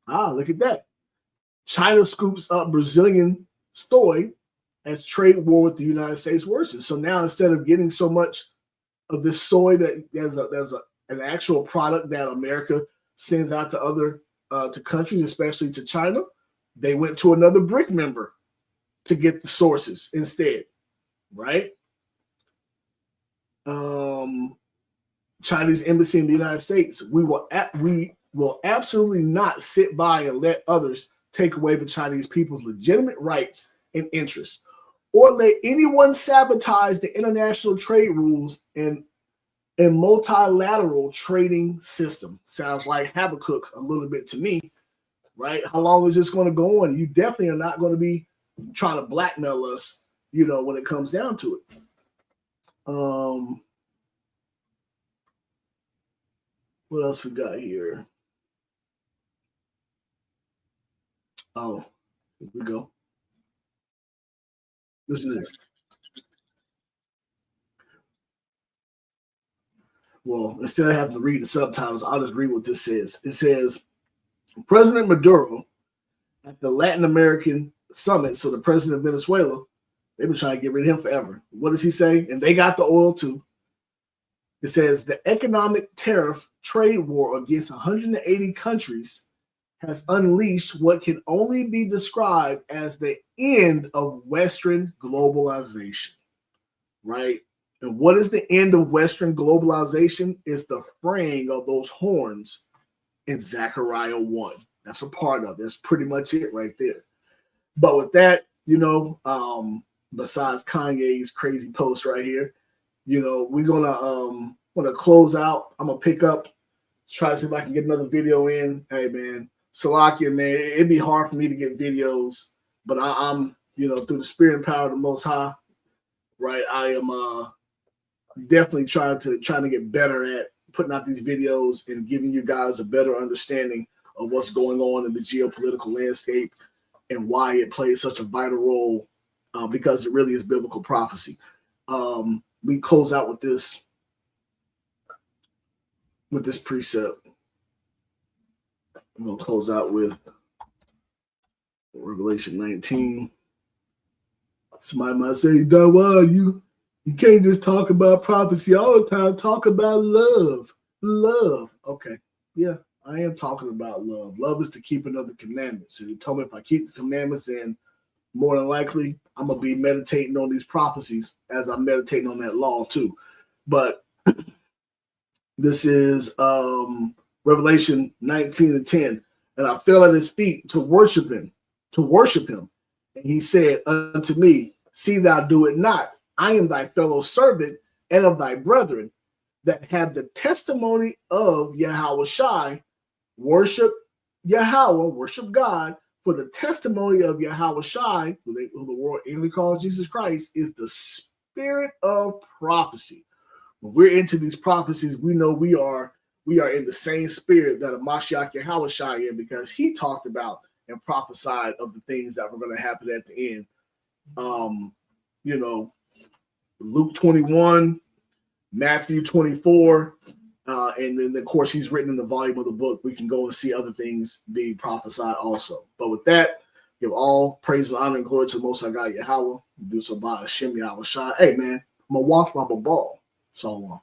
Look at that. China scoops up Brazilian soy as trade war with the United States worsens. So now instead of getting so much of this soy that there's an actual product that America sends out to other to countries, especially to China, they went to another BRIC member to get the sources instead, right? Chinese embassy in the United States, we will absolutely not sit by and let others take away the Chinese people's legitimate rights and interests, or let anyone sabotage the international trade rules and multilateral trading system. Sounds like Habakkuk a little bit to me, right? How long is this going to go on? You definitely are not going to be trying to blackmail us, when it comes down to it. What else we got here? Oh, here we go. Listen to this. Well, instead of having to read the subtitles, I'll just read what this says. It says, President Maduro at the Latin American summit, so the president of Venezuela, they've been trying to get rid of him forever. What does he say? And they got the oil too. It says the economic tariff trade war against 180 countries has unleashed what can only be described as the end of Western globalization, right? And what is the end of Western globalization? Is the fraying of those horns in Zechariah 1. That's a part of it. That's pretty much it right there. But with that, besides Kanye's crazy post right here, we're gonna close out. I'm gonna pick up, try to see if I can get another video in. Hey man, Salakia, man, it'd be hard for me to get videos, but I'm through the spirit and power of the Most High, right? I am definitely trying to get better at putting out these videos and giving you guys a better understanding of what's going on in the geopolitical landscape and why it plays such a vital role, because it really is biblical prophecy. We close out with this precept. I'm going to close out with Revelation 19. Somebody might say, Dawa, you can't just talk about prophecy all the time. Talk about love. Love. Okay. Yeah, I am talking about love. Love is to keep another commandments. And he told me if I keep the commandments, then more than likely I'm going to be meditating on these prophecies as I'm meditating on that law too. But this is Revelation 19:10. And I fell at his feet to worship him. And he said unto me, see thou do it not. I am thy fellow servant and of thy brethren that have the testimony of Yahweh Shai. Worship Yahweh, worship God, for the testimony of Yahweh Shai, who the world English calls Jesus Christ, is the spirit of prophecy. When we're into these prophecies, we know we are in the same spirit that a Mashiach Yahweh Shai in, because he talked about and prophesied of the things that were going to happen at the end. Luke 21, Matthew 24, and then of course he's written in the volume of the book. We can go and see other things being prophesied also. But with that, give all praise and honor and glory to the Most High God Yahweh. Do so by Hashem Yahweh Shai. Hey man, I'm gonna walk my ball. So long.